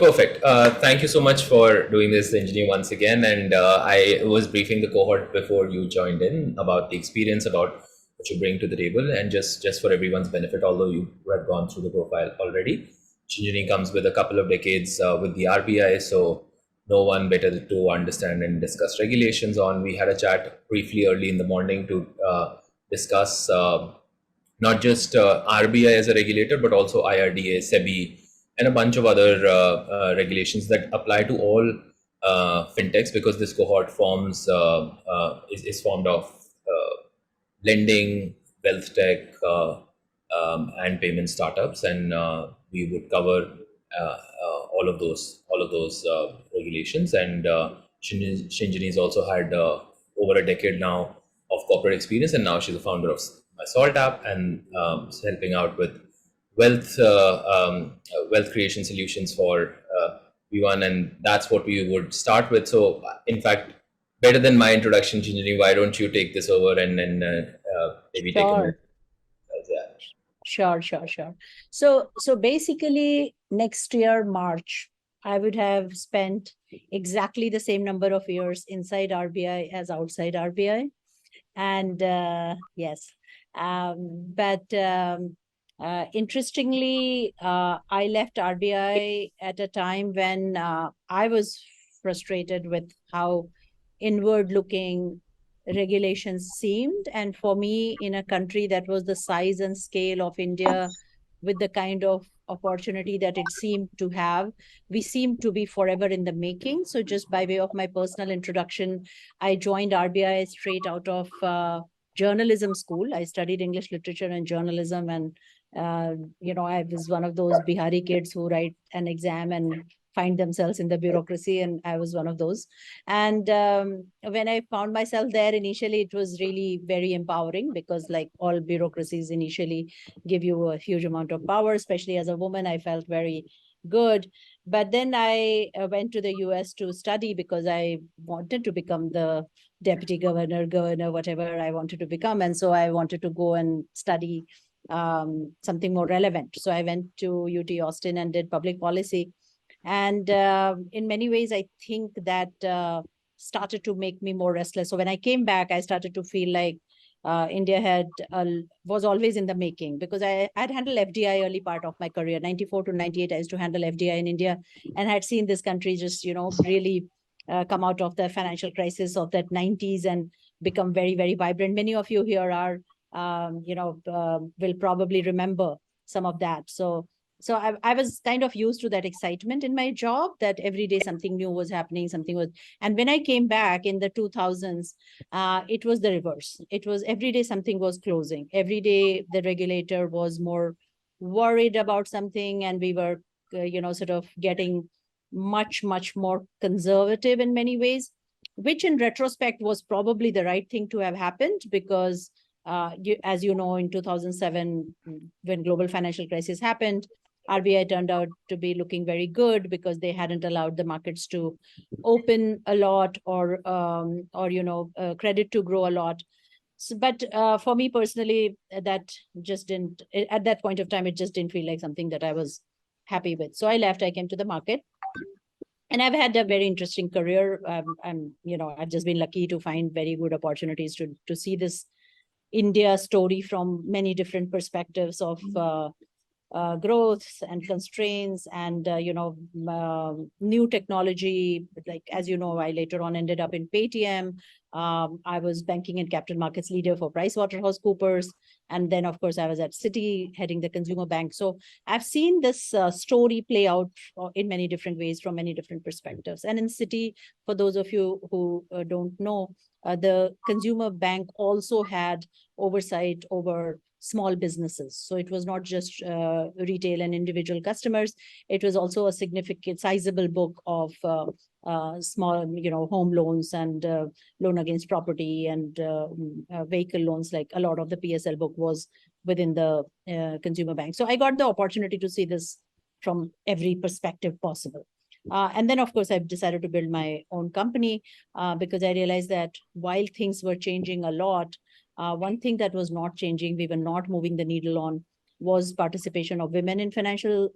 perfect. Thank you so much for doing this, engineer, once again. And I was briefing the cohort before you joined in about the experience, about what you bring to the table, and just for everyone's benefit, although you had gone through the profile already, Shinjini comes with a couple of decades with the RBI, so no one better to understand and discuss regulations on. We had a chat briefly early in the morning to discuss not just RBI as a regulator, but also IRDA, SEBI, and a bunch of other regulations that apply to all fintechs, because this cohort is formed of lending, wealth tech, and payment startups, and we would cover all of those regulations. And Shinjini's also had over a decade now of corporate experience, and now she's the founder of mysaltapp, and is helping out with wealth creation solutions for V1, and that's what we would start with. So, in fact, better than my introduction, Shinjini, why don't you take this over and maybe take a minute? Sure. So basically, next year, March, I would have spent exactly the same number of years inside RBI as outside RBI. And yes, interestingly, I left RBI at a time when I was frustrated with how inward-looking regulations seemed. And for me, in a country that was the size and scale of India, with the kind of opportunity that it seemed to have, we seemed to be forever in the making. So just by way of my personal introduction, I joined RBI straight out of journalism school. I studied English literature and journalism, and I was one of those Bihari kids who write an exam and find themselves in the bureaucracy, and I was one of those. And when I found myself there initially, it was really very empowering, because like all bureaucracies initially give you a huge amount of power, especially as a woman. I felt very good. But then I went to the US to study, because I wanted to become the deputy governor, whatever I wanted to become. And so I wanted to go and study something more relevant. So I went to UT Austin and did public policy. And in many ways, I think that started to make me more restless. So when I came back, I started to feel like India was always in the making, because I'd handled FDI early part of my career. 94 to 98, I used to handle FDI in India, and had seen this country just, really come out of the financial crisis of that 90s and become very, very vibrant. Many of you here are, will probably remember some of that. So I was kind of used to that excitement in my job, that every day something new was happening, and when I came back in the 2000s, it was the reverse. It was every day something was closing. Every day the regulator was more worried about something, and we were, sort of getting much, much more conservative in many ways, which in retrospect was probably the right thing to have happened, because as you know, in 2007, when global financial crisis happened, RBI turned out to be looking very good, because they hadn't allowed the markets to open a lot, or credit to grow a lot. So, but for me personally, that just didn't, at that point of time, it just didn't feel like something that I was happy with. So I left, I came to the market, and I've had a very interesting career. I've just been lucky to find very good opportunities to see this India story from many different perspectives of growth and constraints, and new technology. Like, as you know, I later on ended up in Paytm. I was banking and capital markets leader for PricewaterhouseCoopers, and then of course I was at Citi heading the consumer bank. So I've seen this story play out in many different ways from many different perspectives. And in Citi, for those of you who don't know, the consumer bank also had oversight over small businesses. So it was not just retail and individual customers. It was also a significant, sizable book of small, home loans and loan against property and vehicle loans. Like a lot of the PSL book was within the consumer bank. So I got the opportunity to see this from every perspective possible. And then, of course, I've decided to build my own company because I realized that while things were changing a lot, one thing that was not changing, we were not moving the needle on, was participation of women in financial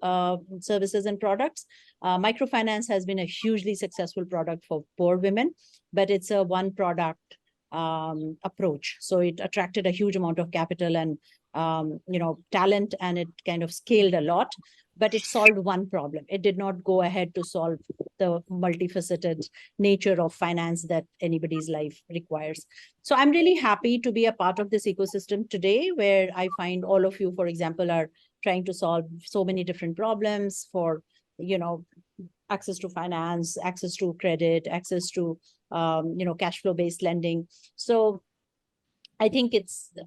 services and products. Microfinance has been a hugely successful product for poor women, but it's a one product approach. So it attracted a huge amount of capital and talent, and it kind of scaled a lot, but it solved one problem. It did not go ahead to solve the multifaceted nature of finance that anybody's life requires. So I'm really happy to be a part of this ecosystem today, where I find all of you, for example, are trying to solve so many different problems for, access to finance, access to credit, access to, cash flow based lending. So I think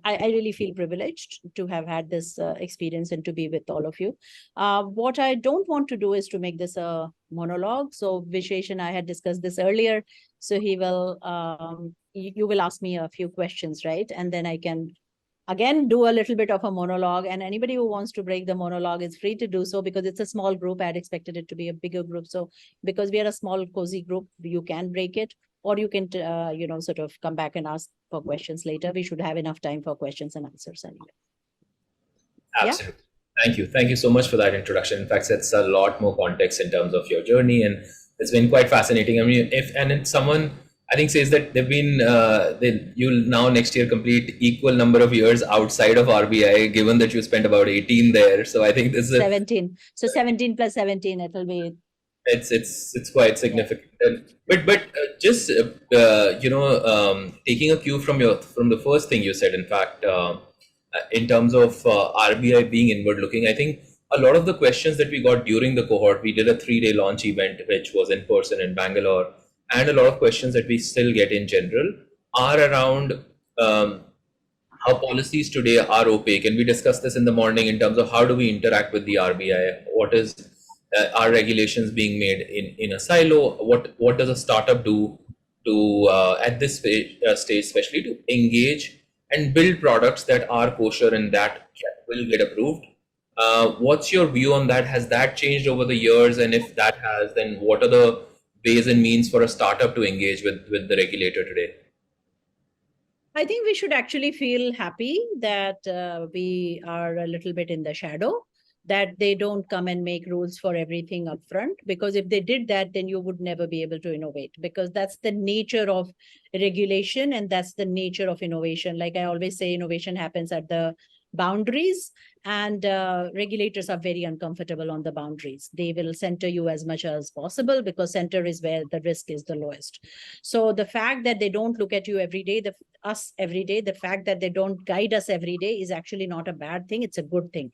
I really feel privileged to have had this experience and to be with all of you. What I don't want to do is to make this a monologue. So Vishesh and I had discussed this earlier. So he will, you will ask me a few questions, right? And then I can again do a little bit of a monologue, and anybody who wants to break the monologue is free to do so, because it's a small group. I had expected it to be a bigger group. So because we are a small cozy group, you can break it, or you can sort of come back and ask for questions later. We should have enough time for questions and answers anyway. Absolutely. Thank you so much for that introduction. In fact, it's a lot more context in terms of your journey, and it's been quite fascinating. I mean, if someone, I think, says that you'll now next year complete equal number of years outside of RBI, given that you spent about 18 there. So I think this is 17. So 17 plus 17, it will be. It's quite significant. But just taking a cue from the first thing you said. In fact, in terms of RBI being inward looking, I think a lot of the questions that we got during the cohort, we did a 3-day launch event, which was in person in Bangalore. And a lot of questions that we still get in general are around how policies today are opaque. And we discussed this in the morning in terms of how do we interact with the RBI? What is are regulations being made in a silo? What does a startup do to at this stage, especially to engage and build products that are kosher and that will get approved? What's your view on that? Has that changed over the years? And if that has, then what are the ways and means for a startup to engage with the regulator today? I think we should actually feel happy that we are a little bit in the shadow, that they don't come and make rules for everything upfront. Because if they did that, then you would never be able to innovate, because that's the nature of regulation and that's the nature of innovation. Like I always say, innovation happens at the boundaries, and regulators are very uncomfortable on the boundaries. They will center you as much as possible, because center is where the risk is the lowest. So the fact that they don't look at you every day, us every day, the fact that they don't guide us every day is actually not a bad thing. It's a good thing.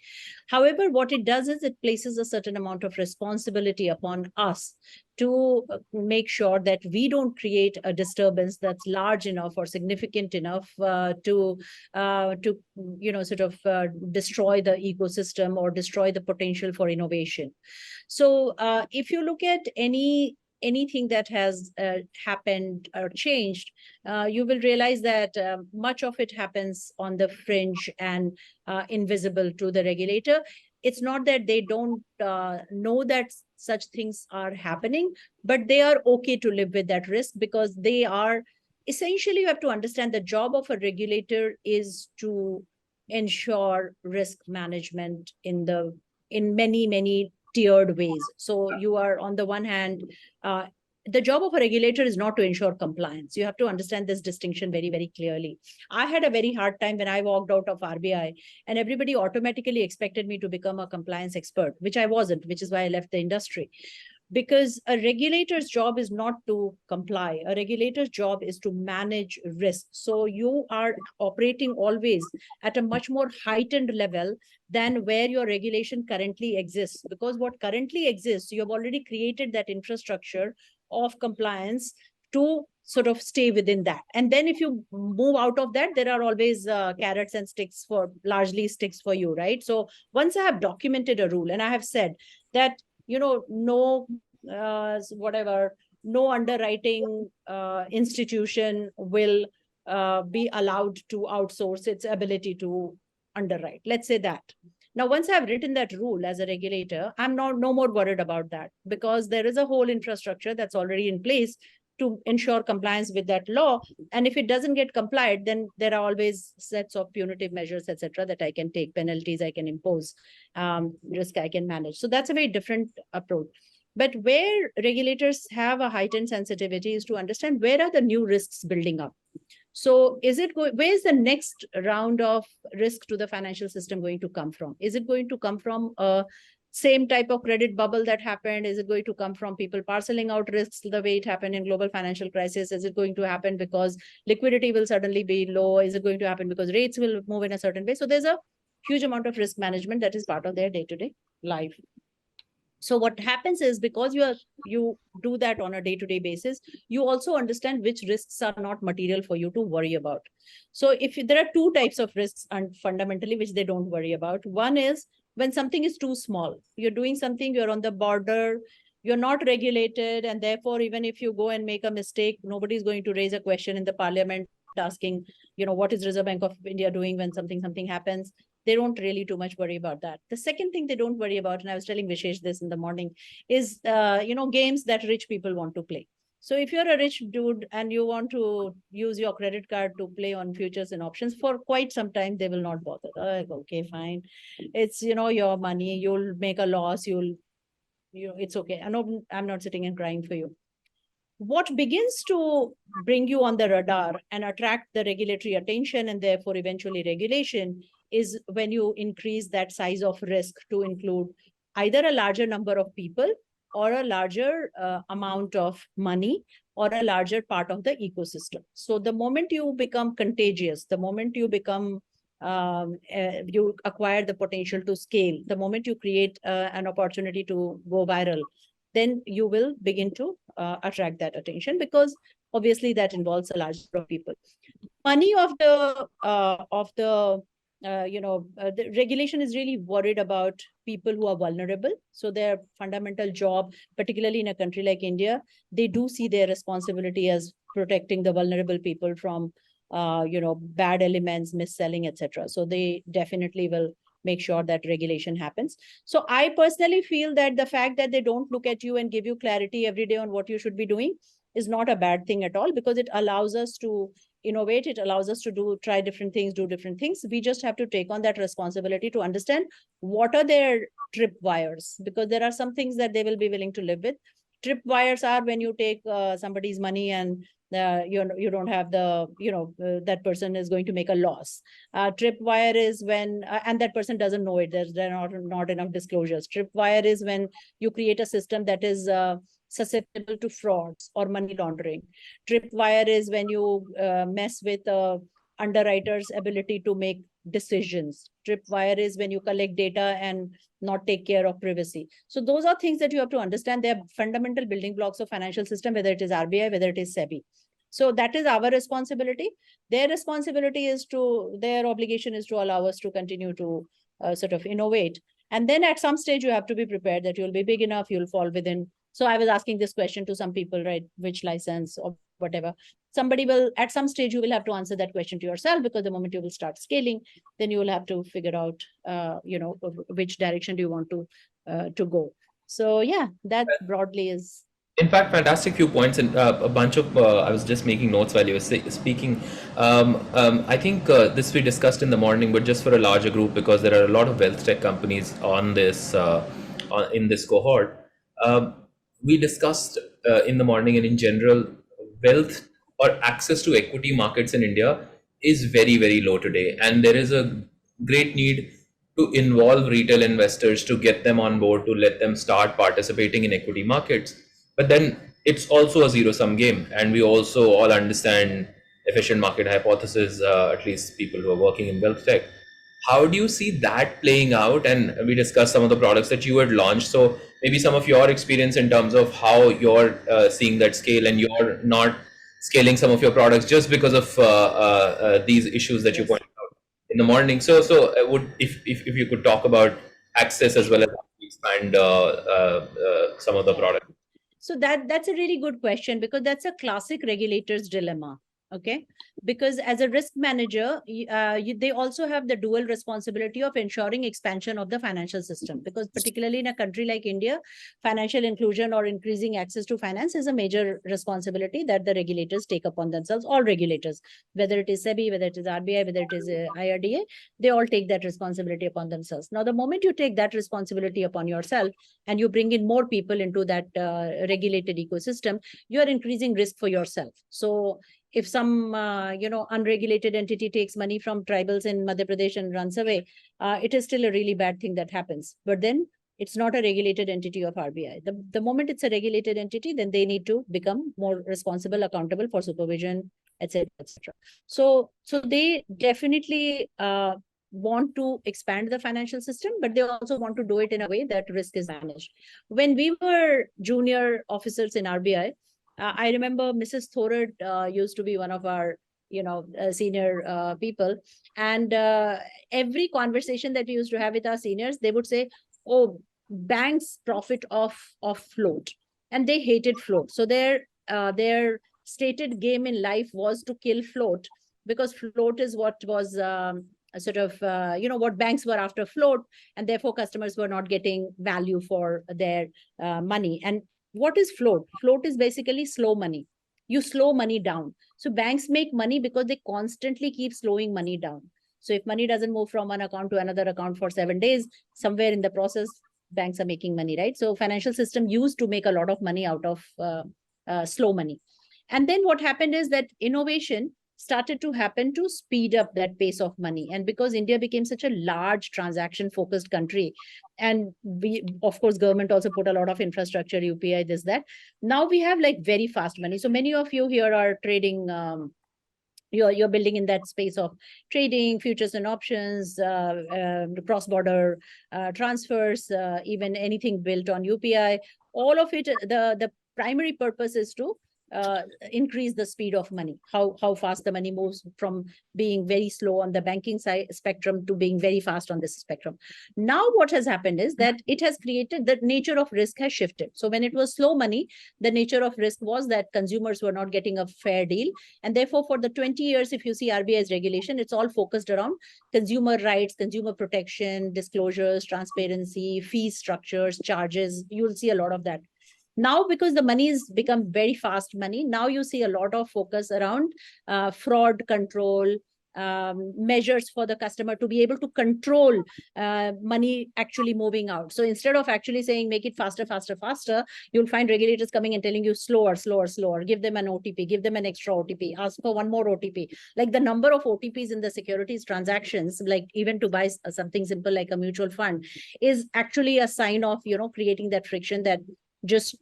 However, what it does is it places a certain amount of responsibility upon us to make sure that we don't create a disturbance that's large enough or significant enough to sort of destroy the ecosystem or destroy the potential for innovation. So if you look at anything that has happened or changed, you will realize that much of it happens on the fringe and invisible to the regulator. It's not that they don't know that such things are happening, but they are okay to live with that risk, because they are essentially, you have to understand, the job of a regulator is to ensure risk management in many tiered ways. So you are, on the one hand, the job of a regulator is not to ensure compliance. You have to understand this distinction very, very clearly. I had a very hard time when I walked out of RBI, and everybody automatically expected me to become a compliance expert, which I wasn't, which is why I left the industry. Because a regulator's job is not to comply. A regulator's job is to manage risk. So you are operating always at a much more heightened level than where your regulation currently exists. Because what currently exists, you have already created that infrastructure of compliance to sort of stay within that. And then if you move out of that, there are always carrots and sticks, largely sticks for you, right? So once I have documented a rule and I have said that, no underwriting institution will be allowed to outsource its ability to underwrite. Let's say that. Now, once I've written that rule as a regulator, I'm no more worried about that, because there is a whole infrastructure that's already in place to ensure compliance with that law. And if it doesn't get complied, then there are always sets of punitive measures, etc., that I can take, penalties I can impose, risk I can manage. So that's a very different approach. But where regulators have a heightened sensitivity is to understand where are the new risks building up. So where is the next round of risk to the financial system going to come from? Is it going to come from a same type of credit bubble that happened? Is it going to come from people parceling out risks the way it happened in global financial crisis? Is it going to happen because liquidity will suddenly be low? Is it going to happen because rates will move in a certain way? So there's a huge amount of risk management that is part of their day-to-day life. So what happens is, because you do that on a day-to-day basis, you also understand which risks are not material for you to worry about. So if there are two types of risks, and fundamentally which they don't worry about. One is when something is too small. You're doing something, you're on the border, you're not regulated, and therefore even if you go and make a mistake, nobody's going to raise a question in the parliament asking, what is Reserve Bank of India doing when something happens. They don't really too much worry about that. The second thing they don't worry about, and I was telling Vishesh this in the morning, is games that rich people want to play. So if you're a rich dude and you want to use your credit card to play on futures and options for quite some time, they will not bother. Okay, fine. It's, your money. You'll make a loss. It's okay. I know I'm not sitting and crying for you. What begins to bring you on the radar and attract the regulatory attention and therefore eventually regulation is when you increase that size of risk to include either a larger number of people or a larger amount of money or a larger part of the ecosystem. So the moment you become contagious, the moment you become you acquire the potential to scale, the moment you create an opportunity to go viral, then you will begin to attract that attention, because obviously that involves a large number of people. Money of the regulation is really worried about people who are vulnerable. So their fundamental job, particularly in a country like India, they do see their responsibility as protecting the vulnerable people from bad elements, mis-selling, etc. So they definitely will make sure that regulation happens. So I personally feel that the fact that they don't look at you and give you clarity every day on what you should be doing is not a bad thing at all, because it allows us to innovate. It allows us to try different things, do different things. We just have to take on that responsibility to understand what are their tripwires, because there are some things that they will be willing to live with. Tripwires are when you take somebody's money and you don't have the, that person is going to make a loss. Tripwire is when, and that person doesn't know it, there are not enough disclosures. Tripwire is when you create a system that is susceptible to frauds or money laundering. Tripwire is when you mess with underwriters' ability to make decisions. Tripwire is when you collect data and not take care of privacy. So those are things that you have to understand. They are fundamental building blocks of financial system, whether it is RBI, whether it is SEBI. So that is our responsibility. Their responsibility is their obligation is to allow us to continue to sort of innovate. And then at some stage, you have to be prepared that you'll be big enough, you'll fall within. So I was asking this question to some people, right? Which license or whatever. Somebody will, at some stage, you will have to answer that question to yourself, because the moment you will start scaling, then you will have to figure out, which direction do you want to go. So yeah, that broadly is. In fact, fantastic few points, and a bunch of. I was just making notes while you were speaking. I think this we discussed in the morning, but just for a larger group, because there are a lot of wealth tech companies on this in this cohort. We discussed in the morning, and in general, wealth or access to equity markets in India is very, very low today, and there is a great need to involve retail investors, to get them on board, to let them start participating in equity markets. But then it's also a zero-sum game, and we also all understand efficient market hypothesis, at least people who are working in wealth tech. How do you see that playing out? And we discussed some of the products that you had launched. So maybe some of your experience in terms of how you're seeing that scale, and you're not scaling some of your products just because of these issues that you pointed out in the morning. So I would, if you could talk about access as well as expand some of the products. So that's a really good question, because that's a classic regulator's dilemma. Okay, because as a risk manager, they also have the dual responsibility of ensuring expansion of the financial system, because particularly in a country like India, financial inclusion or increasing access to finance is a major responsibility that the regulators take upon themselves. All regulators, whether it is SEBI, whether it is RBI, whether it is IRDA, they all take that responsibility upon themselves. Now, the moment you take that responsibility upon yourself and you bring in more people into that regulated ecosystem, you are increasing risk for yourself. So if some unregulated entity takes money from tribals in Madhya Pradesh and runs away, it is still a really bad thing that happens. But then it's not a regulated entity of RBI. The moment it's a regulated entity, then they need to become more responsible, accountable for supervision, etc., etc. So they definitely want to expand the financial system, but they also want to do it in a way that risk is managed. When we were junior officers in RBI, I remember Mrs. Thorat used to be one of our, senior people. And every conversation that we used to have with our seniors, they would say, oh, banks profit off float. And they hated float. So their stated game in life was to kill float, because float is what was what banks were after, float, and therefore customers were not getting value for their money. And what is float? Float is basically slow money. You slow money down. So banks make money because they constantly keep slowing money down. So if money doesn't move from one account to another account for 7 days, somewhere in the process, banks are making money, right? So financial system used to make a lot of money out of slow money. And then what happened is that innovation started to happen to speed up that pace of money. And because India became such a large transaction focused country, and we, of course, government also put a lot of infrastructure, UPI, this, that. Now we have like very fast money. So many of you here are trading, you're building in that space of trading, futures and options, cross-border transfers, even anything built on UPI. All of it, the primary purpose is to increase the speed of money, how fast the money moves from being very slow on the banking side spectrum to being very fast on this spectrum. Now what has happened is that it has created, the nature of risk has shifted. So when it was slow money, the nature of risk was that consumers were not getting a fair deal. And therefore, for the 20 years, if you see RBI's regulation, it's all focused around consumer rights, consumer protection, disclosures, transparency, fee structures, charges. You'll see a lot of that. Now, because the money has become very fast money, now you see a lot of focus around fraud control, measures for the customer to be able to control money actually moving out. So instead of actually saying, make it faster, faster, faster, you'll find regulators coming and telling you slower, slower, slower, give them an OTP, give them an extra OTP, ask for one more OTP. Like the number of OTPs in the securities transactions, like even to buy something simple like a mutual fund, is actually a sign of, creating that friction that just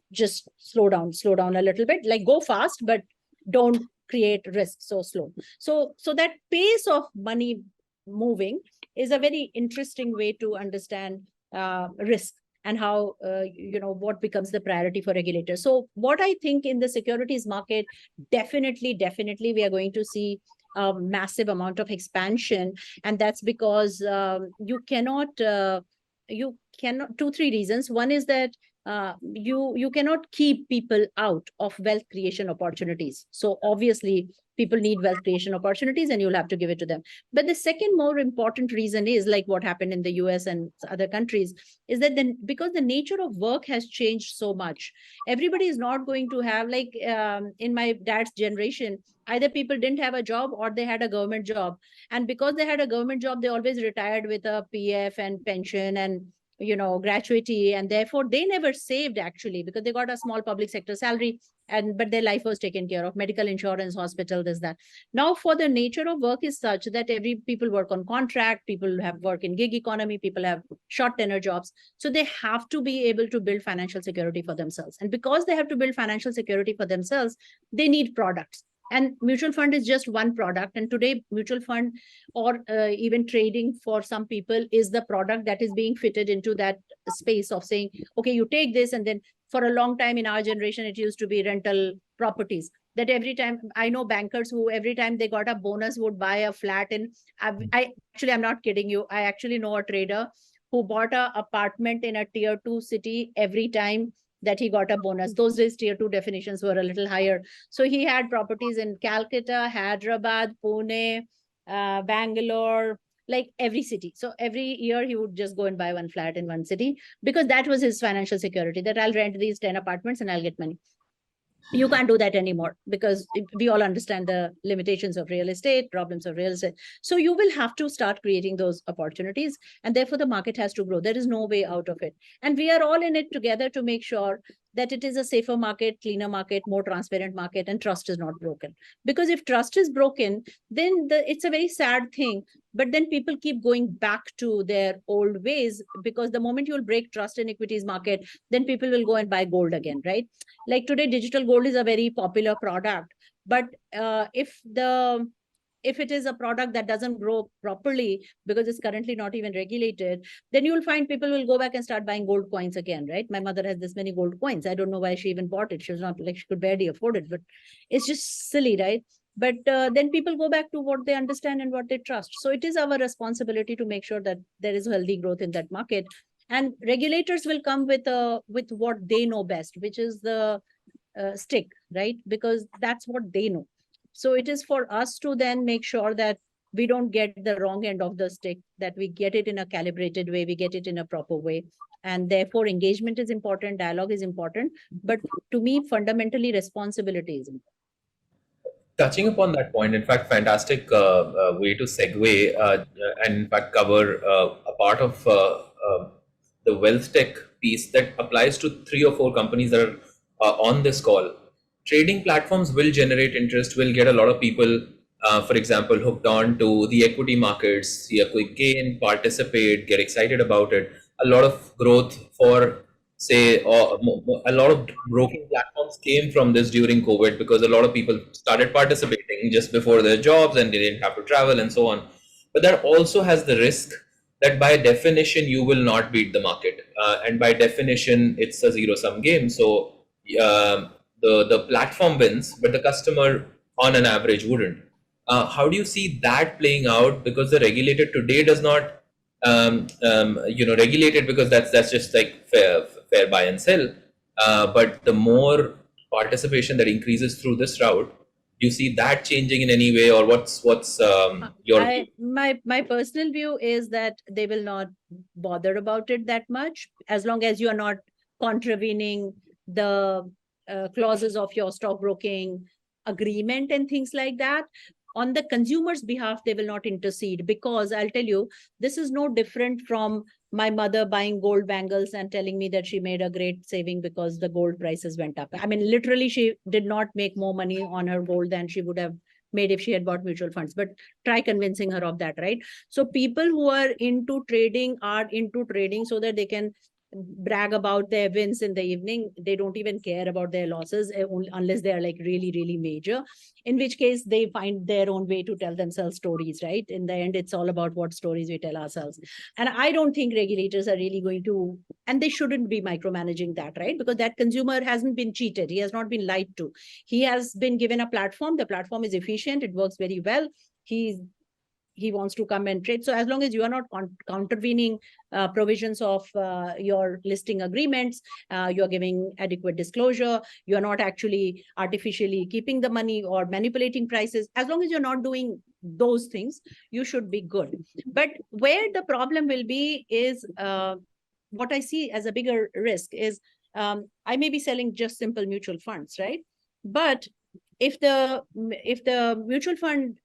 slow down a little bit, like go fast, but don't create risk so slow. So that pace of money moving is a very interesting way to understand risk and how, what becomes the priority for regulators. So what I think in the securities market, definitely, we are going to see a massive amount of expansion. And that's because you cannot, 2-3 reasons. One is that you cannot keep people out of wealth creation opportunities. So obviously people need wealth creation opportunities and you'll have to give it to them. But the second more important reason is like what happened in the US and other countries, is that then because the nature of work has changed so much, everybody is not going to have, like in my dad's generation, either people didn't have a job or they had a government job. And because they had a government job, they always retired with a PF and pension and gratuity, and therefore they never saved actually, because they got a small public sector salary, but their life was taken care of, medical insurance, hospital, this, that. Now, for the nature of work is such that people work on contract, people have work in gig economy, people have short tenure jobs. So they have to be able to build financial security for themselves. And because they have to build financial security for themselves, they need products. And mutual fund is just one product. And today, mutual fund or even trading for some people is the product that is being fitted into that space of saying, okay, you take this. And then for a long time in our generation, it used to be rental properties. That every time, I know bankers who every time they got a bonus would buy a flat. And I'm not kidding you. I actually know a trader who bought an apartment in a tier 2 city every time that he got a bonus. Those days, tier 2 definitions were a little higher. So he had properties in Calcutta, Hyderabad, Pune, Bangalore, like every city. So every year he would just go and buy one flat in one city because that was his financial security, that I'll rent these 10 apartments and I'll get money. You can't do that anymore because we all understand the limitations of real estate, problems of real estate. So you will have to start creating those opportunities, and therefore the market has to grow. There is no way out of it, and we are all in it together to make sure that it is a safer market, cleaner market, more transparent market, and trust is not broken. Because if trust is broken, then it's a very sad thing. But then people keep going back to their old ways, because the moment you will break trust in equities market, then people will go and buy gold again, right? Like today, digital gold is a very popular product, but if it is a product that doesn't grow properly because it's currently not even regulated, then you'll find people will go back and start buying gold coins again, right? My mother has this many gold coins. I don't know why she even bought it. She was not like, she could barely afford it, but it's just silly, right? But then people go back to what they understand and what they trust. So it is our responsibility to make sure that there is healthy growth in that market, and regulators will come with what they know best, which is the stick, right? Because that's what they know. So it is for us to then make sure that we don't get the wrong end of the stick, that we get it in a calibrated way, we get it in a proper way. And therefore engagement is important, dialogue is important, but to me fundamentally responsibility is important. Touching upon that point, in fact, fantastic way to segue and in fact cover a part of the wealth tech piece that applies to 3 or 4 companies that are on this call. Trading platforms will generate interest, will get a lot of people, for example, hooked on to the equity markets, see a quick gain, participate, get excited about it. A lot of growth for, say, a lot of broking platforms came from this during COVID because a lot of people started participating just before their jobs and they didn't have to travel and so on. But that also has the risk that by definition you will not beat the market, and by definition it's a zero sum game. So the platform wins, but the customer on an average wouldn't. How do you see that playing out? Because the regulator today does not regulate it because that's just like fair buy and sell. But the more participation that increases through this route, do you see that changing in any way, or what's your view? My personal view is that they will not bother about it that much, as long as you are not contravening the clauses of your stockbroking agreement and things like that. On the consumer's behalf, they will not intercede, because I'll tell you, this is no different from my mother buying gold bangles and telling me that she made a great saving because the gold prices went up. I mean, literally, she did not make more money on her gold than she would have made if she had bought mutual funds. But try convincing her of that, right? So people who are into trading are into trading so that they can brag about their wins in the evening. They don't even care about their losses, unless they are like really, really major, in which case they find their own way to tell themselves stories, right? In the end, it's all about what stories we tell ourselves. And I don't think regulators are really going to, and they shouldn't be micromanaging that, right? Because that consumer hasn't been cheated. He has not been lied to. He has been given a platform. The platform is efficient. It works very well. He wants to come and trade. So as long as you are not countervening provisions of your listing agreements, you're giving adequate disclosure, you're not actually artificially keeping the money or manipulating prices, as long as you're not doing those things, you should be good. But where the problem will be is, what I see as a bigger risk is, I may be selling just simple mutual funds, right? But if the mutual fund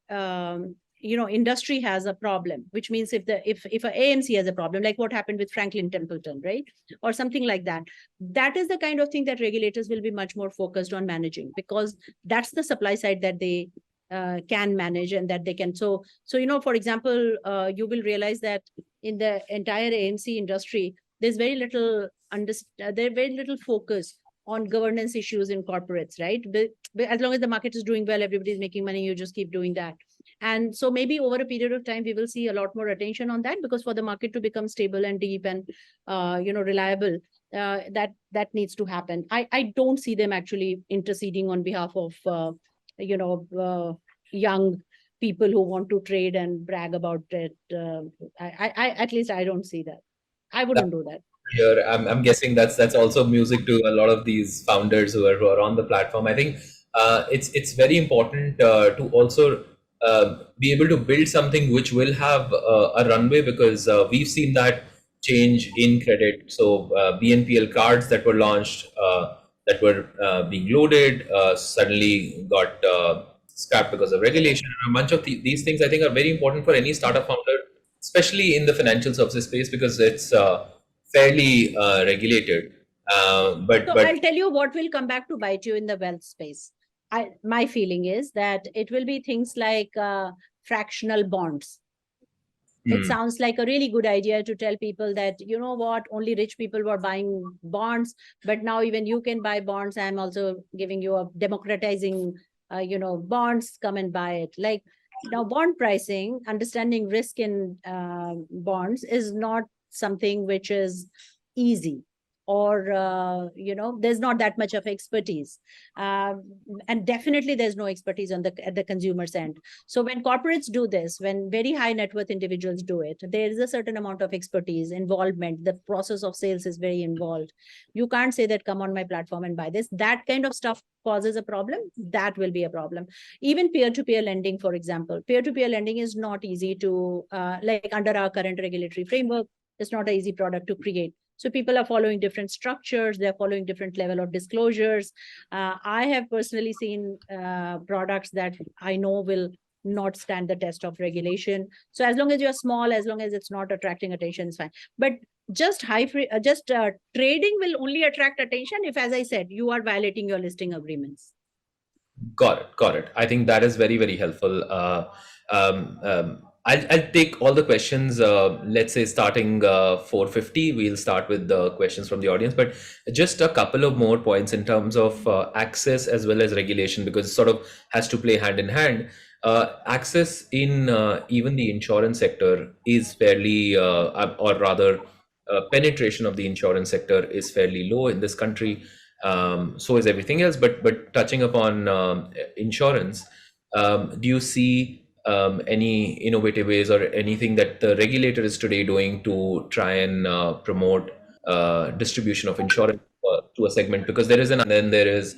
industry has a problem, which means if a AMC has a problem, like what happened with Franklin Templeton, right, or something like that, that is the kind of thing that regulators will be much more focused on managing, because that's the supply side that they can manage, and that they can. So for example, you will realize that in the entire AMC industry, there's very little focus on governance issues in corporates, right? But as long as the market is doing well, everybody's making money, you just keep doing that. And so maybe over a period of time, we will see a lot more attention on that, because for the market to become stable and deep and reliable, that needs to happen. I don't see them actually interceding on behalf of young people who want to trade and brag about it. I at least I don't see that. I wouldn't do that. here. I'm guessing that's also music to a lot of these founders who are on the platform. I think it's very important to also be able to build something which will have a runway, because we've seen that change in credit. So BNPL cards that were launched, that were being loaded, suddenly got scrapped because of regulation. And a bunch of these things I think are very important for any startup founder, especially in the financial services space, because it's fairly regulated. But So I'll tell you what will come back to bite you in the wealth space. My feeling is that it will be things like fractional bonds. It hmm, sounds like a really good idea to tell people that, you know what, only rich people were buying bonds, but now even you can buy bonds. I'm also giving you a democratizing, bonds, come and buy it. Like, now bond pricing, understanding risk in bonds is not something which is easy, or there's not that much of expertise, um, and definitely there's no expertise on the at the consumer's end. So when corporates do this, when very high net worth individuals do it, there is a certain amount of expertise, involvement. The process of sales is very involved. You can't say that come on my platform and buy this. That kind of stuff causes a problem. That will be a problem. Even peer-to-peer lending, for example, peer-to-peer lending is not easy to, like under our current regulatory framework, it's not an easy product to create. So people are following different structures. They're following different level of disclosures. I have personally seen products that I know will not stand the test of regulation. So as long as you're small, as long as it's not attracting attention, it's fine. But just trading will only attract attention if, as I said, you are violating your listing agreements. got it. Got it. I think that is very, very helpful. I'll take all the questions. Let's say starting 4:50, we'll start with the questions from the audience. But just a couple of more points in terms of access as well as regulation, because it sort of has to play hand in hand. Access in even the insurance sector is fairly, or rather, penetration of the insurance sector is fairly low in this country. So is everything else. But touching upon insurance, do you see any innovative ways or anything that the regulator is today doing to try and promote distribution of insurance to a segment? Because there is and then there is,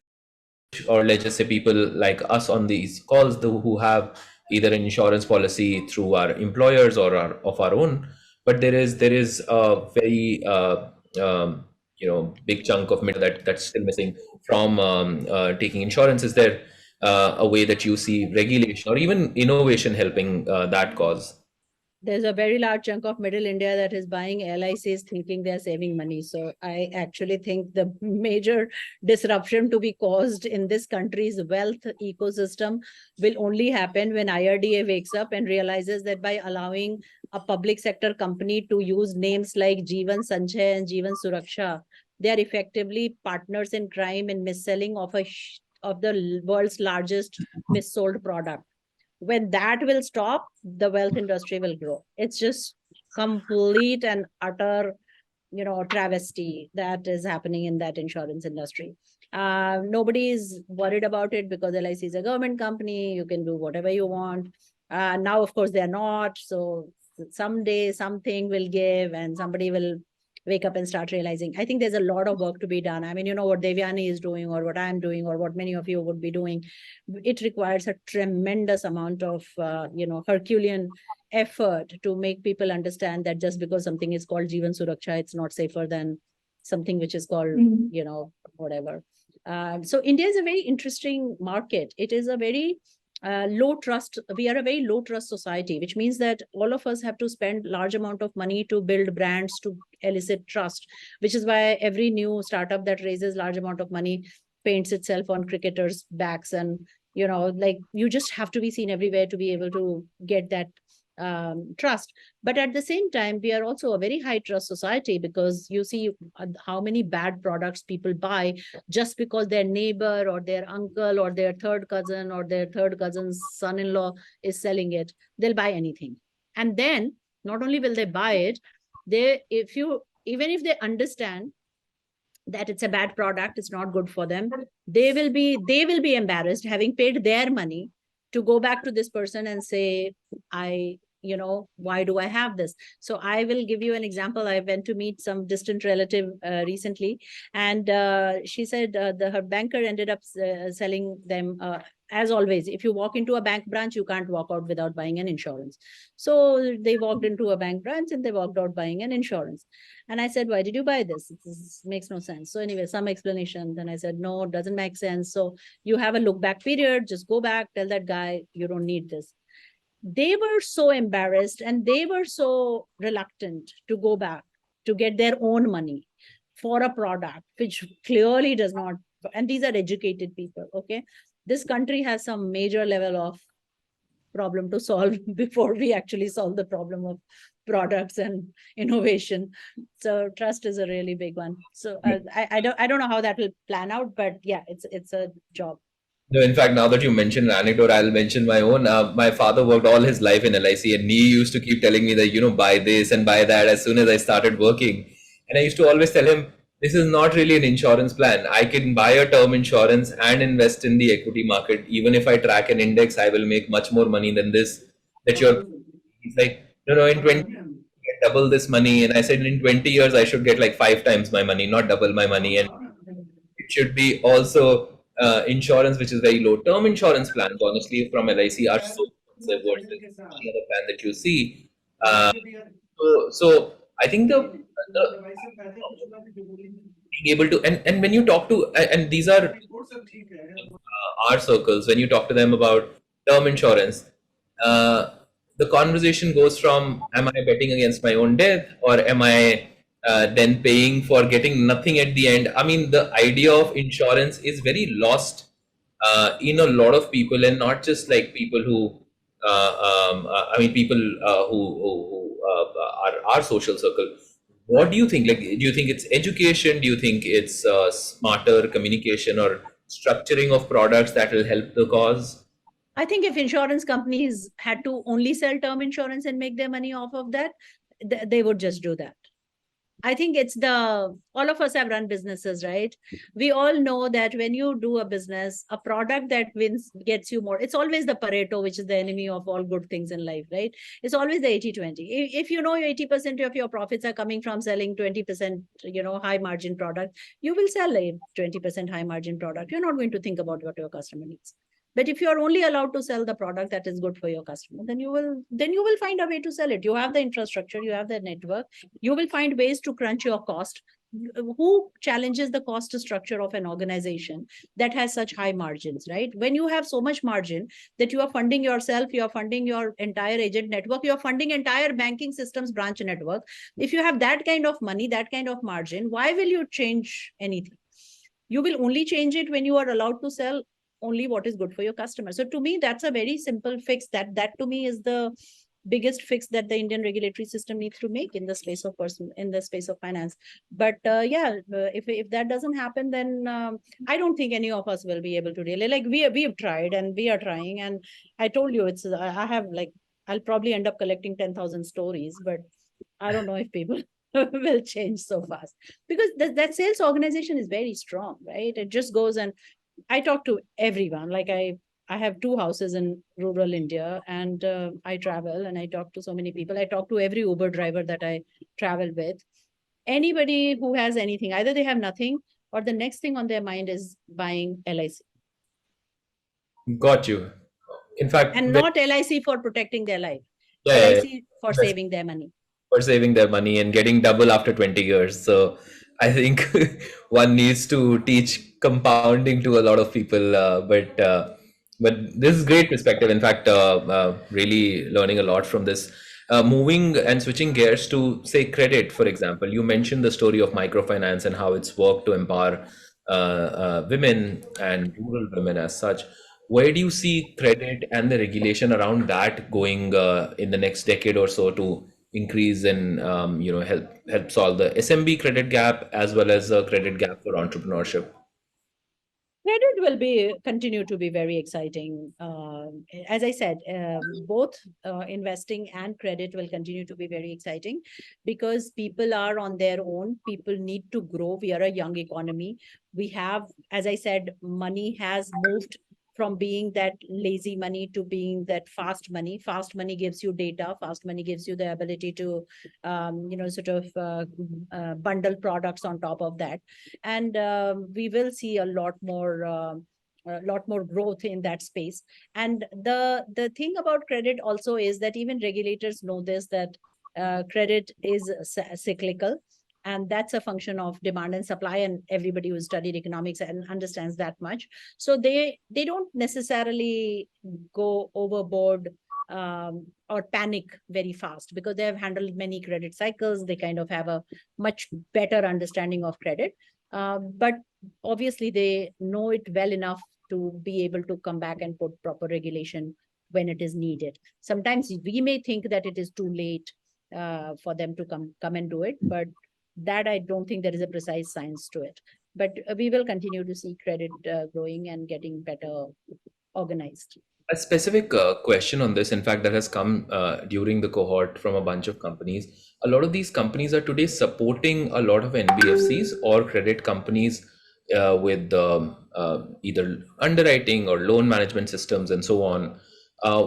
or let's just say people like us on these calls, who have either an insurance policy through our employers or of our own, but there is a very big chunk of middle that's still missing from taking insurance. Is there a way that you see regulation or even innovation helping that cause? There's a very large chunk of middle India that is buying LICs thinking they're saving money. So I actually think the major disruption to be caused in this country's wealth ecosystem will only happen when IRDA wakes up and realizes that by allowing a public sector company to use names like Jeevan Sanchay and Jeevan Suraksha, they are effectively partners in crime and mis-selling of the world's largest mis-sold product. When that will stop, the wealth industry will grow. It's just complete and utter, travesty that is happening in that insurance industry. Nobody is worried about it because LIC is a government company. You can do whatever you want. Now, of course, they're not. So someday something will give and somebody will wake up and start realizing. I think there's a lot of work to be done. I mean, what Devyani is doing or what I'm doing or what many of you would be doing, it requires a tremendous amount of, Herculean effort to make people understand that just because something is called Jeevan Suraksha, it's not safer than something which is called, whatever. So India is a very interesting market. It is a very low trust. We are a very low trust society, which means that all of us have to spend large amount of money to build brands to elicit trust, which is why every new startup that raises large amount of money paints itself on cricketers' backs. And, like, you just have to be seen everywhere to be able to get that trust. But at the same time, we are also a very high trust society, because you see how many bad products people buy just because their neighbor or their uncle or their third cousin or their third cousin's son-in-law is selling it. They'll buy anything. And then not only will they buy it, even if they understand that it's a bad product, it's not good for them, they will be embarrassed having paid their money to go back to this person and say, I why do I have this? So I will give you an example. I went to meet some distant relative recently, and she said her banker ended up selling them. As always, if you walk into a bank branch, you can't walk out without buying an insurance. So they walked into a bank branch and they walked out buying an insurance. And I said, why did you buy this? This makes no sense. So anyway, some explanation. Then I said, no, it doesn't make sense. So you have a look back period. Just go back, tell that guy you don't need this. They were so embarrassed and they were so reluctant to go back to get their own money for a product which clearly does not. And these are educated people. Okay. This country has some major level of problem to solve before we actually solve the problem of products and innovation. So trust is a really big one. So I don't know how that will plan out, but yeah, it's a job. No, in fact, now that you mentioned an anecdote, I'll mention my own. My father worked all his life in LIC, and he used to keep telling me that, buy this and buy that as soon as I started working. And I used to always tell him, this is not really an insurance plan. I can buy a term insurance and invest in the equity market. Even if I track an index, I will make much more money than this. That you're, he's like, no, in 20 years, you get double this money. And I said, in 20 years, I should get like 5 times my money, not double my money. And it should be also insurance, which is very low. Term insurance plans, honestly, from LIC are so expensive versus any other plan that you see. Uh, so I think the being able to, and when you talk to, and these are our circles, when you talk to them about term insurance, uh, the conversation goes from, am I betting against my own death, or am I then paying for getting nothing at the end? I mean, the idea of insurance is very lost in a lot of people, and not just like people who, I mean, people who are our social circle. What do you think? Like, do you think it's education? Do you think it's smarter communication or structuring of products that will help the cause? I think if insurance companies had to only sell term insurance and make their money off of that, they would just do that. I think it's all of us have run businesses, right? We all know that when you do a business, a product that wins gets you more. It's always the Pareto, which is the enemy of all good things in life, right? It's always the 80-20. If you know 80% of your profits are coming from selling 20%, high margin product, you will sell a 20% high margin product. You're not going to think about what your customer needs. But if you are only allowed to sell the product that is good for your customer, then you will find a way to sell it. You have the infrastructure, you have the network, you will find ways to crunch your cost. Who challenges the cost structure of an organization that has such high margins, right? When you have so much margin that you are funding yourself, you are funding your entire agent network, you are funding entire banking systems branch network. If you have that kind of money, that kind of margin, why will you change anything? You will only change it when you are allowed to sell only what is good for your customer. So to me, that's a very simple fix. That to me is the biggest fix that the Indian regulatory system needs to make in the space of finance. But if that doesn't happen, then I don't think any of us will be able to really, like, we have tried and we are trying. And I told you, I have, like, I'll probably end up collecting 10,000 stories, but I don't know if people will change so fast, because that sales organization is very strong, right? It just goes, and I talk to everyone. Like, I have 2 houses in rural India, and I travel and I talk to so many people. I talk to every Uber driver that I travel with. Anybody who has anything, either they have nothing or the next thing on their mind is buying LIC. Got you. In fact, And not LIC for protecting their life, yeah, LIC for saving their money. for saving their money and getting double after 20 years. So I think one needs to teach compounding to a lot of people. But this is great perspective. In fact, really learning a lot from this. Moving and switching gears to, say, credit, for example, you mentioned the story of microfinance and how it's worked to empower women and rural women as such. Where do you see credit and the regulation around that going in the next decade or so to increase and help solve the SMB credit gap as well as the credit gap for entrepreneurship? Credit will continue to be very exciting. As I said, both investing and credit will continue to be very exciting, because people are on their own. People need to grow. We are a young economy. We have, as I said, money has moved from being that lazy money to being that fast money. Fast money gives you data. Fast money gives you the ability to, sort of bundle products on top of that. And we will see a lot more growth in that space. And the thing about credit also is that even regulators know this, that credit is cyclical, and that's a function of demand and supply, and everybody who studied economics and understands that much. So they don't necessarily go overboard or panic very fast, because they have handled many credit cycles. They kind of have a much better understanding of credit, but obviously they know it well enough to be able to come back and put proper regulation when it is needed. Sometimes we may think that it is too late for them to come and do it, but that I don't think there is a precise science to it. But we will continue to see credit growing and getting better organized. A specific question on this, in fact, that has come during the cohort from a bunch of companies. A lot of these companies are today supporting a lot of NBFCs or credit companies with either underwriting or loan management systems and so on.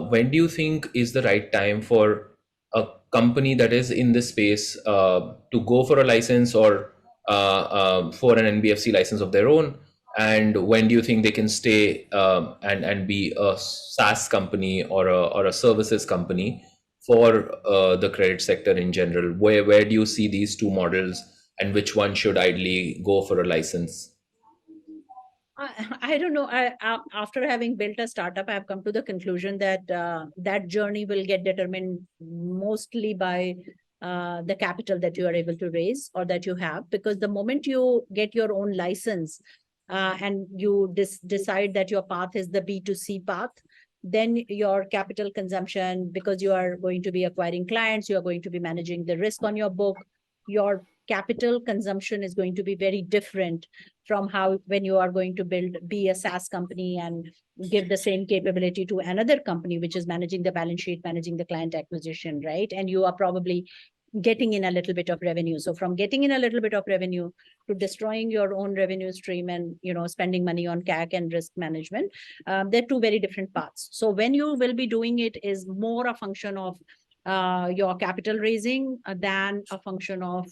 When do you think is the right time for a company that is in this space to go for a license, or for an NBFC license of their own? And when do you think they can stay and be a SaaS company or a services company for the credit sector in general? Where do you see these two models, and which one should ideally go for a license? I don't know. After having built a startup, I've come to the conclusion that that journey will get determined mostly by the capital that you are able to raise or that you have. Because the moment you get your own license and you decide that your path is the B2C path, then your capital consumption, because you are going to be acquiring clients, you are going to be managing the risk on your book, your capital consumption is going to be very different from how when you are going to be a SaaS company and give the same capability to another company, which is managing the balance sheet, managing the client acquisition, right? And you are probably getting in a little bit of revenue. So from getting in a little bit of revenue to destroying your own revenue stream and spending money on CAC and risk management, they're two very different paths. So when you will be doing it is more a function of your capital raising than a function of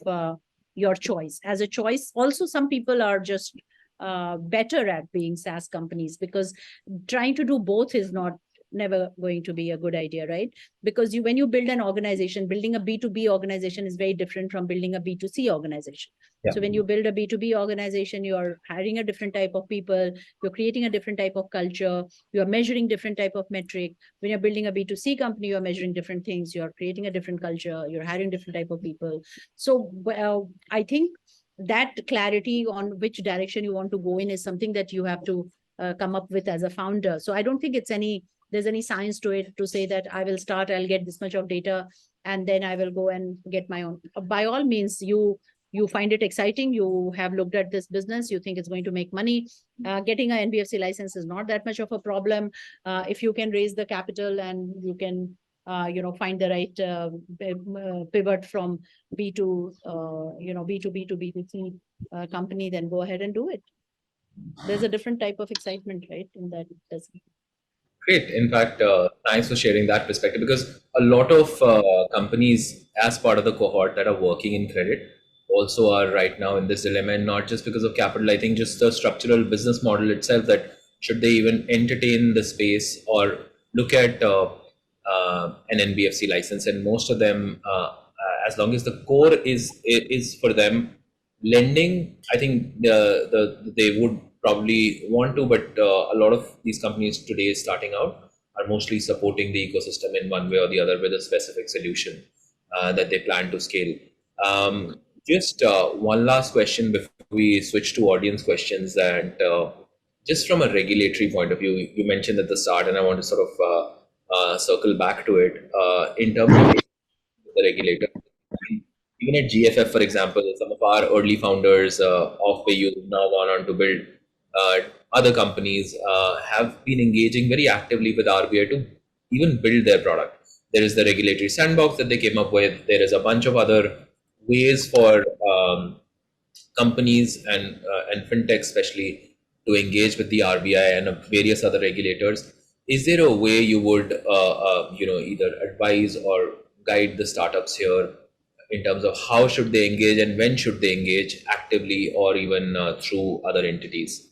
your choice. As a choice, also some people are just better at being SaaS companies, because trying to do both is never going to be a good idea, right? Because when you build an organization, building a B2B organization is very different from building a B2C organization. Yeah. So when you build a B2B organization, you're hiring a different type of people, you're creating a different type of culture, you're measuring different type of metric. When you're building a B2C company, you're measuring different things, you're creating a different culture, you're hiring different type of people. So I think that clarity on which direction you want to go in is something that you have to come up with as a founder. So I don't think there's any science to it to say that I'll get this much of data and then I will go and get my own. By all means, you find it exciting, you have looked at this business, you think it's going to make money. Getting an NBFC license is not that much of a problem. If you can raise the capital and you can find the right pivot from B2B to B2C company, then go ahead and do it. There's a different type of excitement, right, in that. Great. In fact, thanks for sharing that perspective, because a lot of companies, as part of the cohort that are working in credit, also are right now in this dilemma, and not just because of capital. I think just the structural business model itself, that should they even entertain the space or look at an NBFC license. And most of them, as long as the core is for them lending, I think they would probably want to, but a lot of these companies today starting out are mostly supporting the ecosystem in one way or the other with a specific solution that they plan to scale. Just one last question before we switch to audience questions, and just from a regulatory point of view, you mentioned at the start, and I want to sort of circle back to it in terms of the regulator. Even at GFF, for example, some of our early founders of Payu now gone on to build other companies, have been engaging very actively with RBI to even build their product. There is the regulatory sandbox that they came up with. There is a bunch of other ways for companies and fintech especially to engage with the RBI and various other regulators. Is there a way you would, either advise or guide the startups here in terms of how should they engage and when should they engage actively or even through other entities?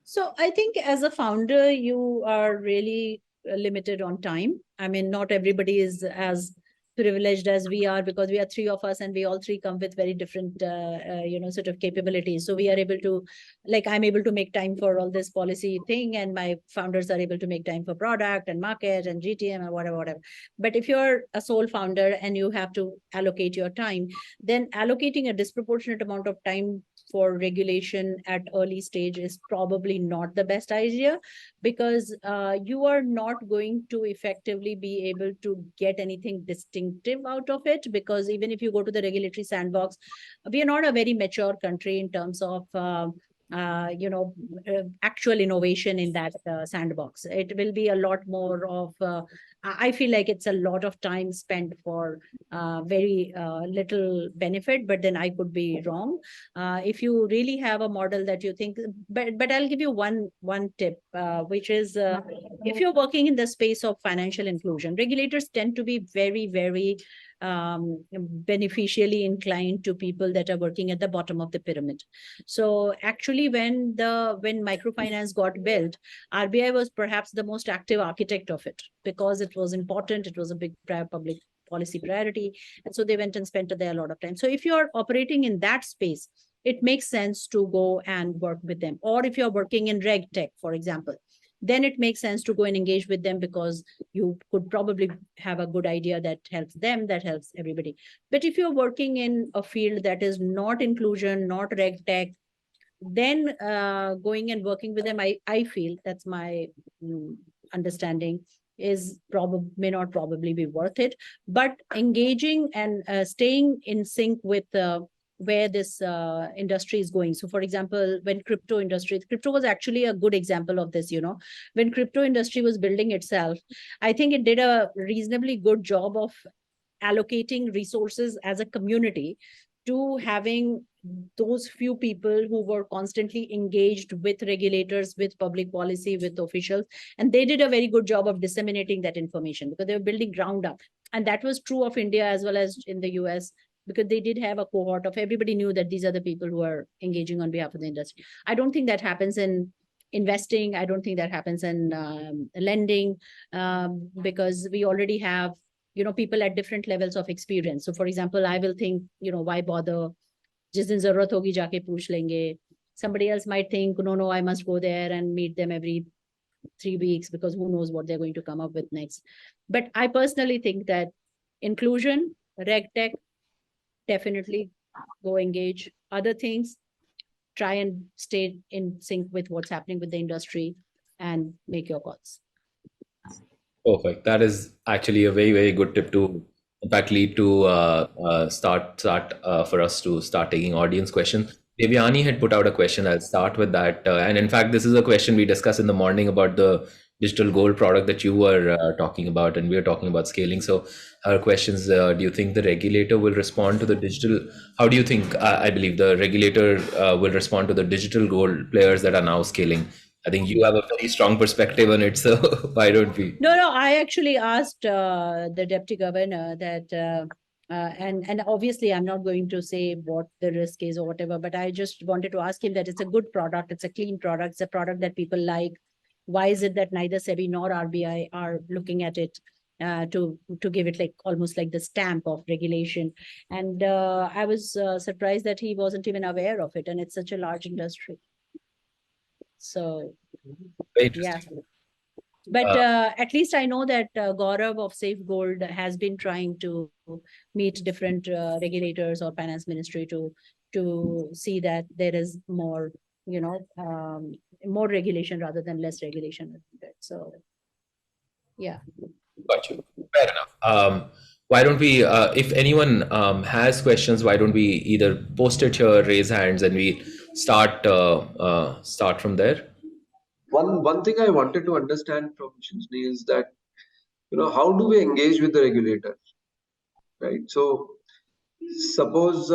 So I think as a founder, you are really limited on time. I mean, not everybody is as privileged as we are, because we are three of us and we all three come with very different, sort of capabilities. So we are able to, like, I'm able to make time for all this policy thing, and my founders are able to make time for product and market and GTM and whatever, whatever. But if you're a sole founder and you have to allocate your time, then allocating a disproportionate amount of time for regulation at early stage is probably not the best idea, because you are not going to effectively be able to get anything distinctive out of it, because even if you go to the regulatory sandbox, we are not a very mature country in terms of actual innovation in that sandbox. It will be a lot more of I feel like it's a lot of time spent for very little benefit, but then I could be wrong. If you really have a model that you think, but I'll give you one tip, which is if you're working in the space of financial inclusion, regulators tend to be very, very beneficially inclined to people that are working at the bottom of the pyramid. So actually, when microfinance got built, RBI was perhaps the most active architect of it, because it was important. It was a big public policy priority, and so they went and spent there a lot of time. So if you're operating in that space, it makes sense to go and work with them. Or if you're working in reg tech, for example, then it makes sense to go and engage with them, because you could probably have a good idea that helps them, that helps everybody. But if you're working in a field that is not inclusion, not reg tech, then going and working with them, I feel, that's my understanding, is probably may not probably be worth it. But engaging and staying in sync with where this industry is going. So for example, when crypto was actually a good example of this. When crypto industry was building itself, I think it did a reasonably good job of allocating resources as a community to having those few people who were constantly engaged with regulators, with public policy, with officials. And they did a very good job of disseminating that information, because they were building ground up. And that was true of India as well as in the US, because they did have a cohort of everybody knew that these are the people who are engaging on behalf of the industry. I don't think that happens in investing. I don't think that happens in lending, because we already have people at different levels of experience. So for example, I will think, why bother, जिस दिन जरूरत होगी जाके पूछ लेंगे. Somebody else might think, no, I must go there and meet them every 3 weeks, because who knows what they're going to come up with next. But I personally think that inclusion, reg tech, definitely go engage. Other things, try and stay in sync with what's happening with the industry and make your calls. Perfect. That is actually a very, very good tip to, in fact, lead to start for us to start taking audience questions. Devyani had put out a question. I'll start with that. And in fact, this is a question we discussed in the morning about the digital gold product that you were talking about, and we were talking about scaling. So her question is, do you think the regulator will respond to the digital? How do you think, I believe the regulator will respond to the digital gold players that are now scaling? I think you have a very strong perspective on it. So why don't we? No, I actually asked the deputy governor that, and obviously I'm not going to say what the risk is or whatever, but I just wanted to ask him that it's a good product, it's a clean product, it's a product that people like. Why is it that neither SEBI nor RBI are looking at it to give it like almost like the stamp of regulation? And I was surprised that he wasn't even aware of it, and it's such a large industry. So Very interesting. yeah. But at least I know that Gaurav of Safe Gold has been trying to meet different regulators or finance ministry to see that there is more, more regulation rather than less regulation. So, yeah. Got you. Fair enough. Why don't we, if anyone has questions, why don't we either post it here, raise hands, and we start from there? One thing I wanted to understand from Shinjini is that, how do we engage with the regulator, right? So suppose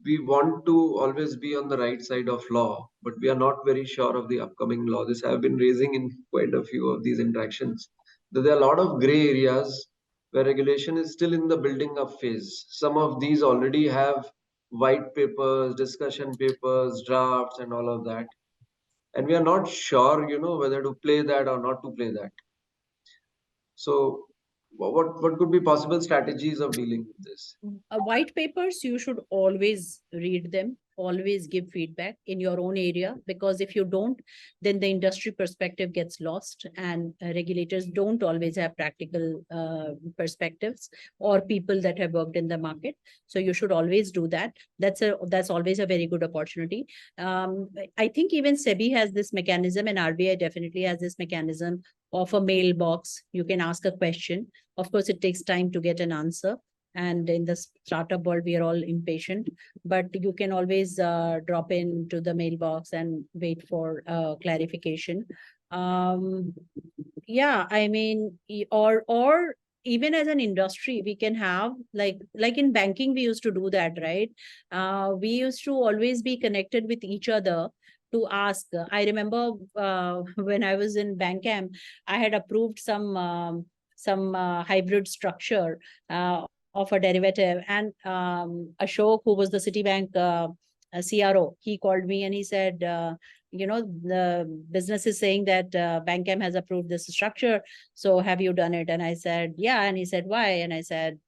we want to always be on the right side of law, but we are not very sure of the upcoming law. This I have been raising in quite a few of these interactions. That there are a lot of gray areas where regulation is still in the building up phase. Some of these already have white papers, discussion papers, drafts, and all of that. And we are not sure, whether to play that or not to play that. So, what could be possible strategies of dealing with this? White papers, you should always read them, always give feedback in your own area, because if you don't, then the industry perspective gets lost, and regulators don't always have practical perspectives or people that have worked in the market. So you should always do that. That's always a very good opportunity. I think even SEBI has this mechanism, and RBI definitely has this mechanism of a mailbox. You can ask a question. Of course, it takes time to get an answer, and in the startup world we are all impatient, but you can always drop into the mailbox and wait for clarification. Yeah, I mean, or even as an industry we can have, like in banking we used to do that, right? We used to always be connected with each other to ask. I remember when I was in Bankam, I had approved some hybrid structure of a derivative. And Ashok, who was the Citibank CRO, he called me and he said, the business is saying that Bankam has approved this structure. So have you done it? And I said, yeah. And he said, why? And I said,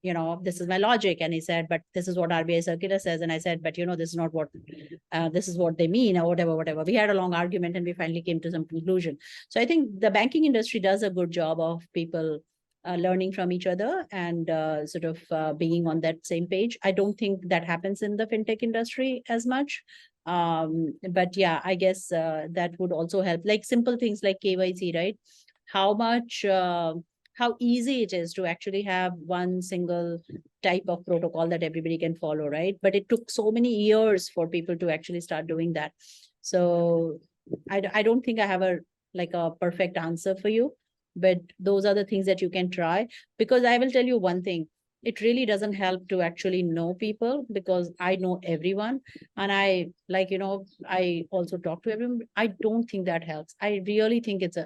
this is my logic. And he said, but this is what RBI circular says. And I said, but this is not what, this is what they mean, or whatever. We had a long argument and we finally came to some conclusion. So I think the banking industry does a good job of people learning from each other and sort of being on that same page. I don't think that happens in the fintech industry as much. But yeah, I guess that would also help. Like simple things like KYC, right? How easy it is to actually have one single type of protocol that everybody can follow, right? But it took so many years for people to actually start doing that. So I don't think I have a perfect answer for you, but those are the things that you can try. Because I will tell you one thing, it really doesn't help to actually know people, because I know everyone, and I also talk to everyone. I don't think that helps. I really think it's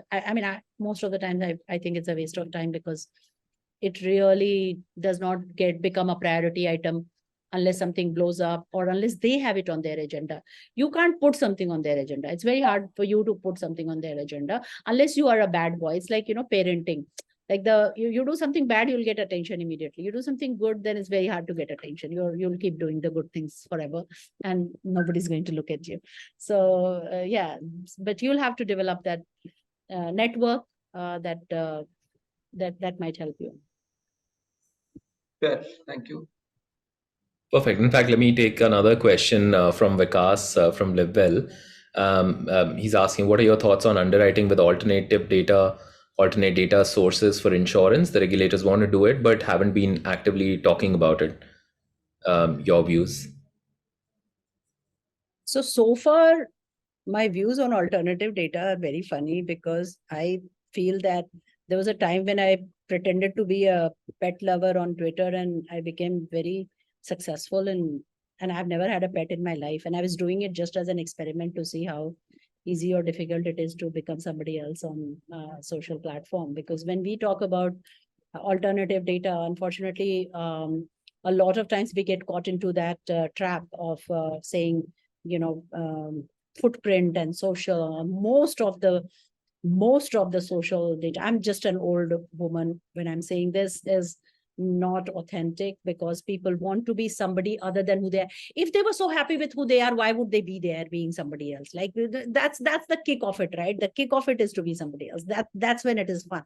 most of the time I think it's a waste of time, because it really does not become a priority item unless something blows up or unless they have it on their agenda. You can't put something on their agenda. It's very hard for you to put something on their agenda unless you are a bad boy. It's like, parenting. Like you do something bad, you'll get attention immediately. You do something good, then it's very hard to get attention. You'll keep doing the good things forever and nobody's going to look at you. So yeah, but you'll have to develop that network that might help you. Fair. Thank you. Perfect. In fact, let me take another question from Vikas from LiveWell. He's asking, what are your thoughts on underwriting with alternate data sources for insurance? The regulators want to do it, but haven't been actively talking about it. Your views? So far, my views on alternative data are very funny, because I feel that there was a time when I pretended to be a pet lover on Twitter and I became very successful and I've never had a pet in my life. And I was doing it just as an experiment to see how easy or difficult it is to become somebody else on a social platform. Because when we talk about alternative data, unfortunately, a lot of times we get caught into that trap of saying, footprint and social. Most of the social data, I'm just an old woman when I'm saying this, is not authentic, because people want to be somebody other than who they are. If they were so happy with who they are, why would they be there being somebody else? Like that's the kick of it, right? The kick of it is to be somebody else. That's when it is fun.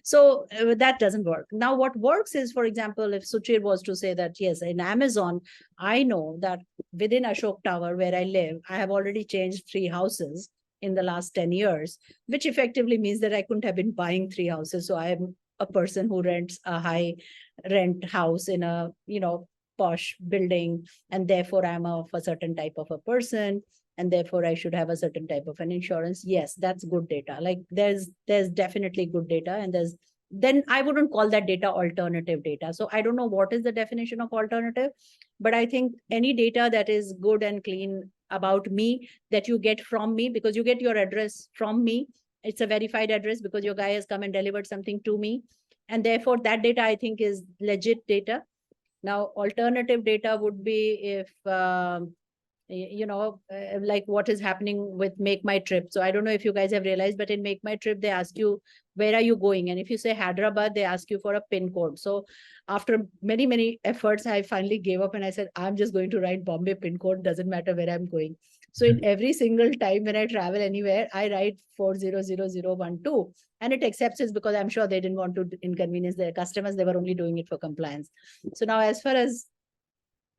So that doesn't work. Now what works is, for example, if Suchir was to say that, yes, in Amazon, I know that within Ashok Tower where I live, I have already changed 3 houses in the last 10 years, which effectively means that I couldn't have been buying 3 houses. So I am a person who rents a high rent house in a, posh building, and therefore I'm of a certain type of a person, and therefore I should have a certain type of an insurance. Yes, that's good data. Like there's definitely good data, and there's then I wouldn't call that data alternative data. So I don't know what is the definition of alternative, but I think any data that is good and clean about me that you get from me, because you get your address from me, it's a verified address because your guy has come and delivered something to me. And therefore that data I think is legit data. Now, alternative data would be if, like what is happening with Make My Trip. So I don't know if you guys have realized, but in Make My Trip, they ask you, where are you going? And if you say Hyderabad, they ask you for a pin code. So after many, many efforts, I finally gave up and I said, I'm just going to write Bombay pin code. Doesn't matter where I'm going. So in every single time when I travel anywhere, I write 400012 and it accepts it because I'm sure they didn't want to inconvenience their customers. They were only doing it for compliance. So now as far as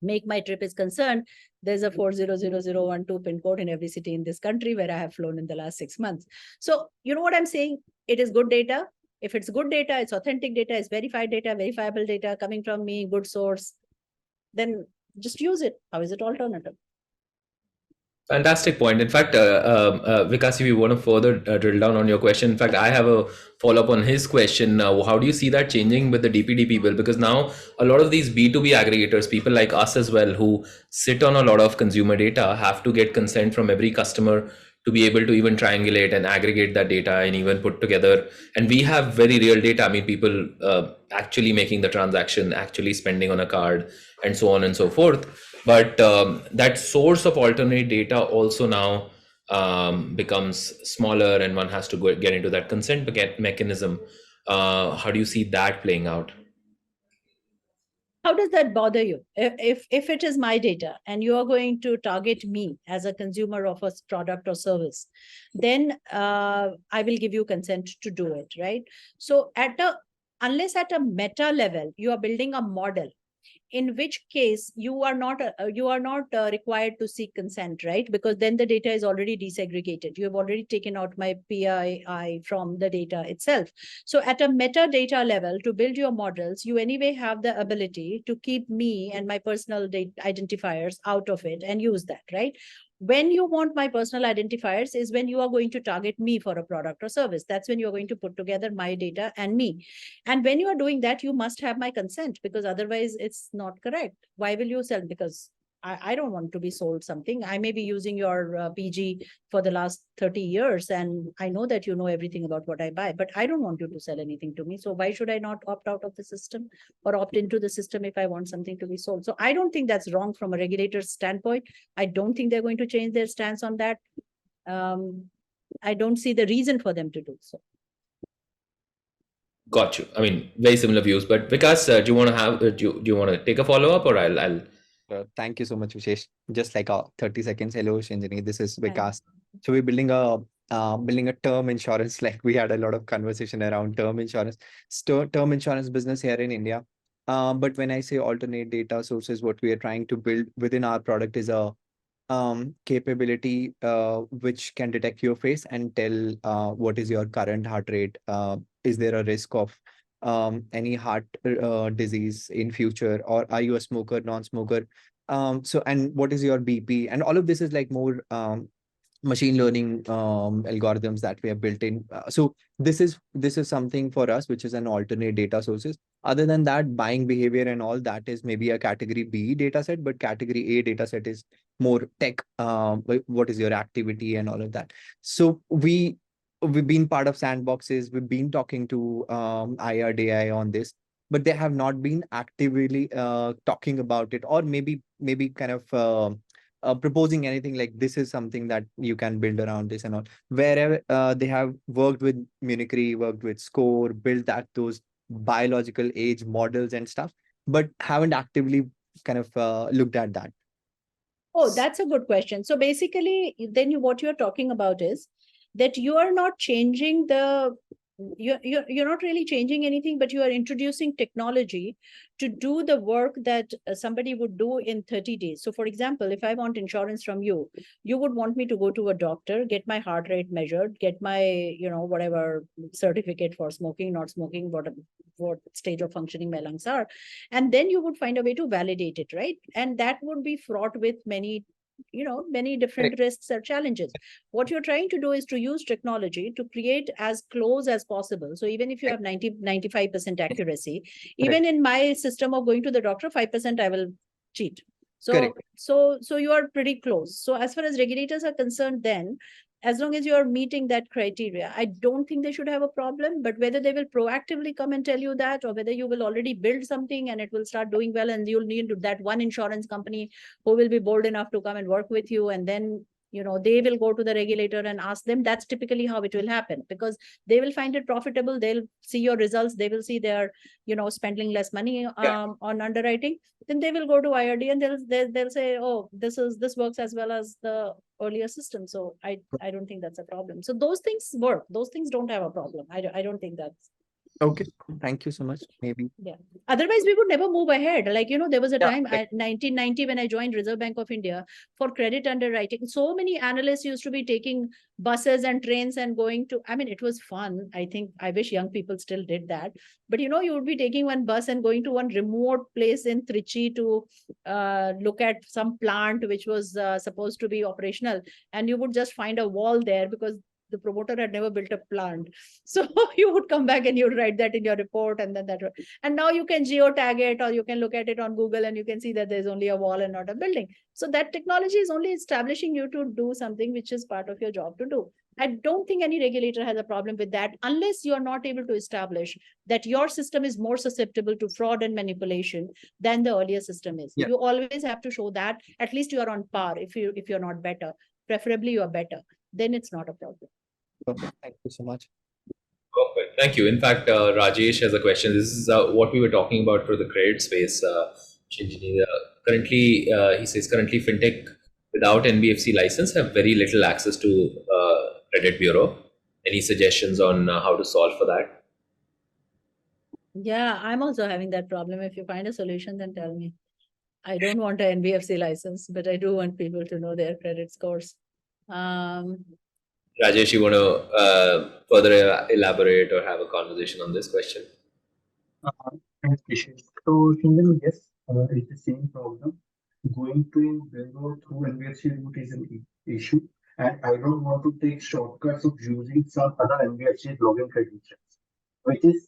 Make My Trip is concerned, there's a 400012 pin code in every city in this country where I have flown in the last 6 months. So you know what I'm saying? It is good data. If it's good data, it's authentic data, it's verified data, verifiable data coming from me, good source, then just use it. How is it alternative? Fantastic point. In fact, Vikas, if you want to further drill down on your question, in fact, I have a follow up on his question. How do you see that changing with the DPDP bill? Because now a lot of these B2B aggregators, people like us as well, who sit on a lot of consumer data, have to get consent from every customer to be able to even triangulate and aggregate that data and even put together. And we have very real data. I mean, people actually making the transaction, actually spending on a card, and so on and so forth. But that source of alternate data also now becomes smaller, and one has to get into that consent mechanism. How do you see that playing out? How does that bother you? If it is my data and you are going to target me as a consumer of a product or service, then I will give you consent to do it, right? So unless at a meta level, you are building a model, in which case you are not required to seek consent, right? Because then the data is already desegregated. You have already taken out my PII from the data itself. So at a metadata level, to build your models, you anyway have the ability to keep me and my personal identifiers out of it and use that, right? When you want my personal identifiers is when you are going to target me for a product or service. That's when you're going to put together my data and me. And when you are doing that, you must have my consent, because otherwise it's not correct. Why will you sell? Because I don't want to be sold something. I may be using your PG for the last 30 years, and I know that you know everything about what I buy, but I don't want you to sell anything to me. So why should I not opt out of the system or opt into the system if I want something to be sold? So I don't think that's wrong from a regulator's standpoint. I don't think they're going to change their stance on that. I don't see the reason for them to do so. Got you. I mean, very similar views. But Vikas, do you want to have? Do you want to take a follow up, or I'll. Thank you so much, Vishesh. Just like 30 seconds. Hello, Shinjini. This is Vikas. So we're building a term insurance. Like we had a lot of conversation around term insurance, term insurance business here in India. But when I say alternate data sources, what we are trying to build within our product is a capability which can detect your face and tell what is your current heart rate. Is there a risk of any heart disease in future, or are you a smoker, non-smoker? And what is your BP? And all of this is like more machine learning algorithms that we have built in. So this is something for us, which is an alternate data sources. Other than that, buying behavior and all that is maybe a category B data set, but category A data set is more tech. What is your activity and all of that. So we've been part of sandboxes. We've been talking to IRDAI on this, but they have not been actively talking about it, or maybe kind of proposing anything like this is something that you can build around this and all. Wherever they have worked with Mimicry, worked with Score, built those biological age models and stuff, but haven't actively kind of looked at that. Oh, that's a good question. So basically, then what you're talking about is that you are not changing you're not really changing anything, but you are introducing technology to do the work that somebody would do in 30 days. So for example, if I want insurance from you, you would want me to go to a doctor, get my heart rate measured, get my, whatever certificate for smoking, not smoking, what stage of functioning my lungs are. And then you would find a way to validate it, right? And that would be fraught with many many different risks or challenges. What you're trying to do is to use technology to create as close as possible. So even if you have 95% accuracy, even in my system of going to the doctor, 5% I will cheat. So you are pretty close. So as far as regulators are concerned, then as long as you are meeting that criteria, I don't think they should have a problem. But whether they will proactively come and tell you that, or whether you will already build something and it will start doing well, and you'll need that one insurance company who will be bold enough to come and work with you, and then they will go to the regulator and ask them. That's typically how it will happen, because they will find it profitable. They'll see your results. They will see they're spending less money on underwriting. Then they will go to IRD and they'll say, oh, this works as well as the earlier system. So I don't think that's a problem. So those things work. Those things don't have a problem. I don't think that's Okay. Thank you so much. Maybe. Yeah. Otherwise, we would never move ahead. Like, there was a time, like- 1990, when I joined Reserve Bank of India for credit underwriting. So many analysts used to be taking buses and trains and going to, it was fun. I wish young people still did that. But, you would be taking one bus and going to one remote place in Trichy to look at some plant which was supposed to be operational. And you would just find a wall there because the promoter had never built a plant. So you would come back and you would write that in your report, and then and now you can geotag it, or you can look at it on Google and you can see that there's only a wall and not a building. So that technology is only establishing you to do something which is part of your job to do. I don't think any regulator has a problem with that, unless you're not able to establish that your system is more susceptible to fraud and manipulation than the earlier system is. You always have to show that at least you are on par. If you're not better, preferably you are better, then it's not a problem. Okay. Thank you so much. Perfect. Thank you. In fact, Rajesh has a question. This is what we were talking about for the credit space. Shinjini, currently, he says currently fintech without NBFC license have very little access to credit bureau. Any suggestions on how to solve for that? Yeah, I'm also having that problem. If you find a solution, then tell me. I don't want an NBFC license, but I do want people to know their credit scores. Rajesh, you want to further elaborate or have a conversation on this question? Thanks, Kishan. So, Shinjini, yes, it's the same problem. Going to bureau through NBFC route is an issue, and I don't want to take shortcuts of using some other NBFC login credentials, which is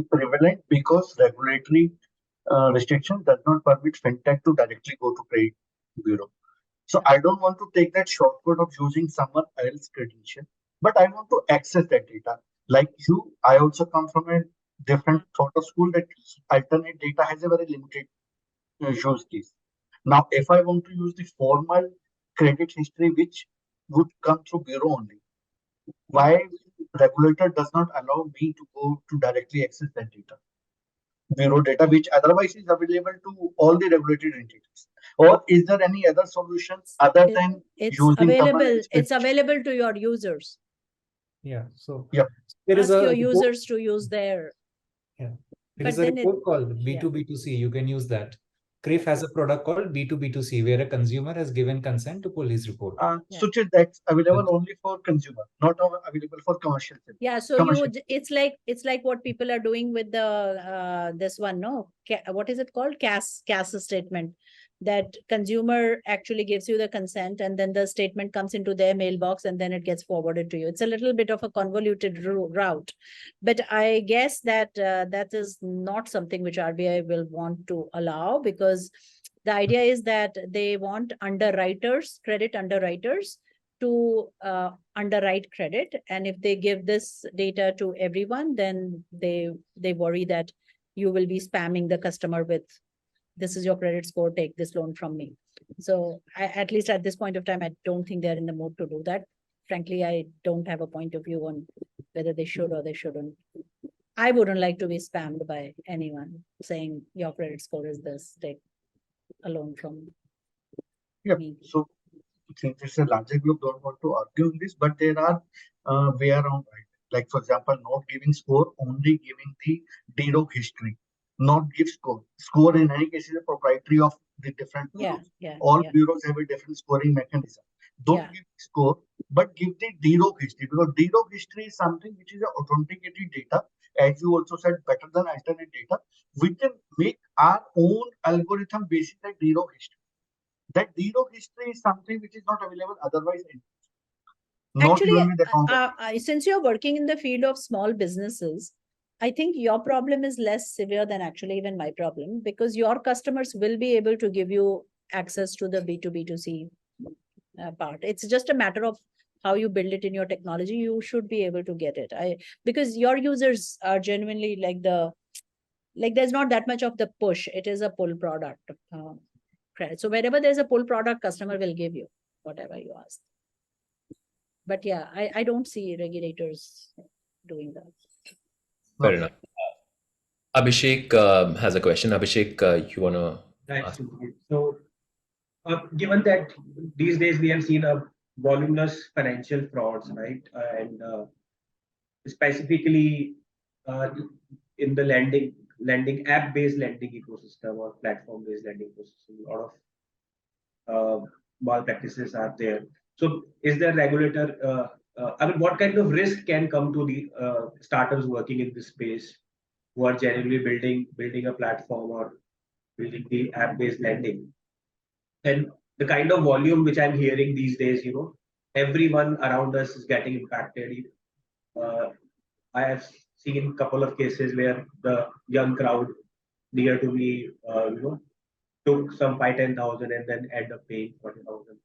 prevalent because regulatory restriction does not permit fintech to directly go to credit bureau. So I don't want to take that shortcut of using someone else's credential, but I want to access that data. Like you, I also come from a different sort of school that alternate data has a very limited use case. Now, if I want to use the formal credit history, which would come through bureau only, why regulator does not allow me to go to directly access that data? Bureau data, which otherwise is available to all the regulated entities. Or is there any other solution other than using available? It's available to your users. Yeah. So there ask your users to use their. There is a report called B2B2C. You can use that. CRIF has a product called B2B2C, where a consumer has given consent to pull his report. Such that's available only for consumer, not available for commercial. Yeah, so it's like what people are doing with the this one, no? What is it called? CAS statement. That consumer actually gives you the consent, and then the statement comes into their mailbox, and then it gets forwarded to you. It's a little bit of a convoluted route, but I guess that that is not something which RBI will want to allow, because the idea is that they want credit underwriters to underwrite credit, and if they give this data to everyone, then they worry that you will be spamming the customer with, this is your credit score, take this loan from me. So at least at this point of time, I don't think they're in the mood to do that. Frankly, I don't have a point of view on whether they should or they shouldn't. I wouldn't like to be spammed by anyone saying your credit score is this, take a loan from me. So since it's a larger group, don't want to argue on this, but there are way around, right? Like, for example, not giving score, only giving the DROG history. Not give score. Score in any case is a proprietary of the different bureaus. All bureaus have a different scoring mechanism. Don't give score, but give the DROG history, because DROG history is something which is authenticated data, as you also said, better than alternate data. We can make our own algorithm based on DROG history. that zero history is something which is not available otherwise. Not Actually, even with account. since you're working in the field of small businesses, I think your problem is less severe than actually even my problem, because your customers will be able to give you access to the B2B2C part. It's just a matter of how you build it in your technology. You should be able to get it. Because your users are genuinely like there's not that much of the push. It is a pull product. Credit. So wherever there's a pull product, customer will give you whatever you ask. But yeah, I don't see regulators doing that. Fair enough. Abhishek has a question. Abhishek, you want to Thanks. So, given that these days we have seen a voluminous financial frauds, right? And specifically in the lending app-based lending ecosystem or platform-based lending ecosystem, a lot of malpractices are there. So, is there regulator? I mean, what kind of risk can come to the startups working in this space who are genuinely building a platform or building the app-based lending? And the kind of volume which I'm hearing these days, everyone around us is getting impacted. I have seen a couple of cases where the young crowd near to me, took some 5-10,000 and then end up paying 40,000.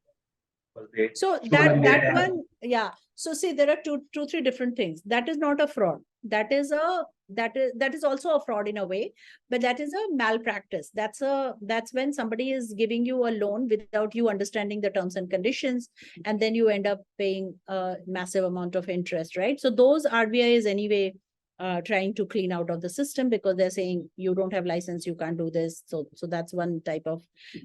So that one, yeah. So see, there are two, three different things. That is not a fraud. That is also a fraud in a way, but that is a malpractice. That's when somebody is giving you a loan without you understanding the terms and conditions, and then you end up paying a massive amount of interest, right? So those RBI is anyway trying to clean out of the system, because they're saying you don't have license, you can't do this. So that's one type of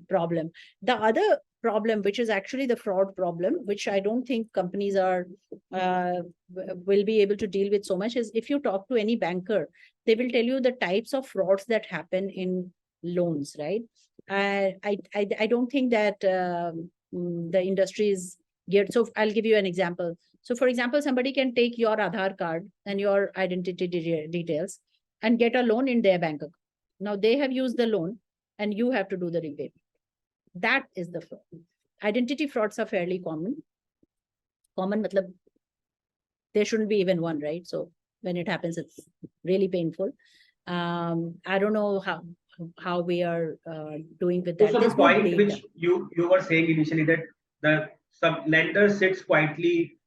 problem. The other problem, which is actually the fraud problem, which I don't think companies are will be able to deal with so much, is if you talk to any banker, they will tell you the types of frauds that happen in loans, right? I don't think that the industry is geared. So I'll give you an example. So for example, somebody can take your Aadhaar card and your identity details and get a loan in their bank account. Now they have used the loan and you have to do the repayment. That is the fraud. Identity frauds are fairly common. Matlab, there shouldn't be even one, right? So when it happens, it's really painful. I don't know how we are doing with that. So the point which you were saying initially, that some lender sits quietly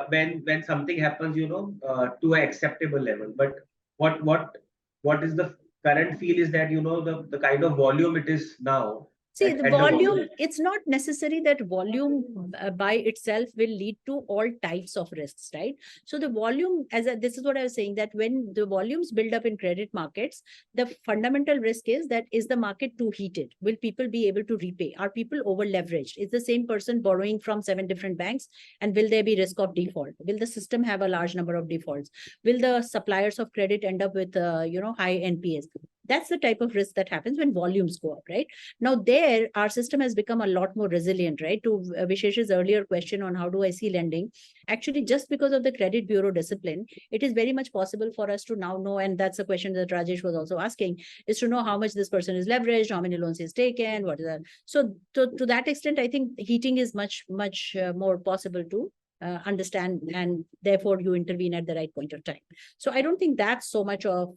when something happens, to an acceptable level. But what is the current feel is that the kind of volume it is now. See, the volume, it's not necessary that volume by itself will lead to all types of risks, right? So the volume, this is what I was saying, that when the volumes build up in credit markets, the fundamental risk is that, is the market too heated? Will people be able to repay? Are people over leveraged? Is the same person borrowing from 7 different banks? And will there be risk of default? Will the system have a large number of defaults? Will the suppliers of credit end up with, high NPAs? That's the type of risk that happens when volumes go up, right? Now there, our system has become a lot more resilient, right? To Vishesh's earlier question on how do I see lending, actually just because of the credit bureau discipline, it is very much possible for us to now know, and that's a question that Rajesh was also asking, is to know how much this person is leveraged, how many loans he's taken, what is that. So to that extent, I think heating is much more possible to understand, and therefore you intervene at the right point of time. So I don't think that's so much of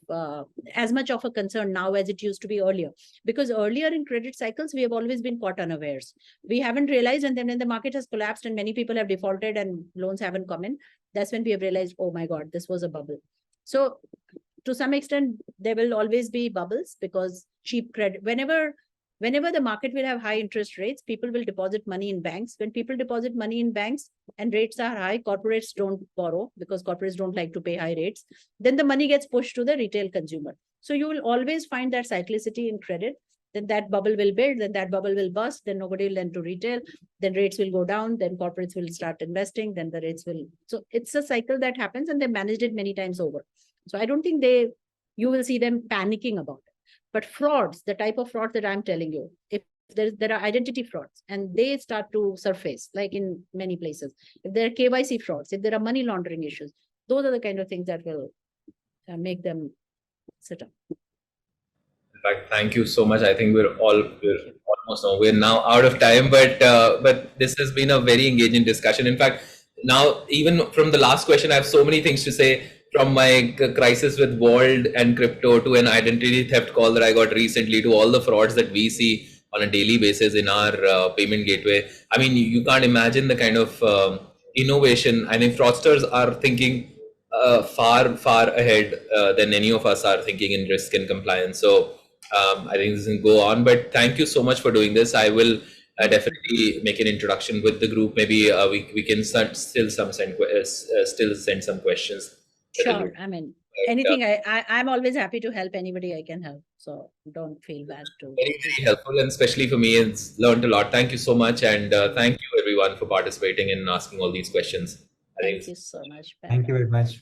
as much of a concern now as it used to be earlier, because earlier in credit cycles we have always been caught unawares. We haven't realized, and then when the market has collapsed and many people have defaulted and loans haven't come in, that's when we have realized, oh my god, this was a bubble. So to some extent there will always be bubbles, because cheap credit, whenever the market will have high interest rates, people will deposit money in banks. When people deposit money in banks and rates are high, corporates don't borrow because corporates don't like to pay high rates. Then the money gets pushed to the retail consumer. So you will always find that cyclicity in credit. Then that bubble will build, then that bubble will burst, then nobody will lend to retail, then rates will go down, then corporates will start investing, then the rates will. So it's a cycle that happens, and they managed it many times over. So I don't think you will see them panicking about it. But frauds, the type of fraud that I'm telling you, if there are identity frauds and they start to surface, like in many places, if there are KYC frauds, if there are money laundering issues, those are the kind of things that will make them sit up. In fact, thank you so much. I think we're almost now. We're now out of time, but this has been a very engaging discussion. In fact, now even from the last question, I have so many things to say. From my crisis with Vault and crypto to an identity theft call that I got recently to all the frauds that we see on a daily basis in our payment gateway. I mean, you can't imagine the kind of innovation. I mean, fraudsters are thinking far ahead than any of us are thinking in risk and compliance. So I think this can go on, but thank you so much for doing this. I will definitely make an introduction with the group. Maybe we can still send some questions. Sure. I mean, anything. I'm always happy to help anybody I can help. So don't feel bad to. Very helpful, and especially for me, it's learned a lot. Thank you so much, and thank you everyone for participating and asking all these questions. Thank you so much. Thank you very much.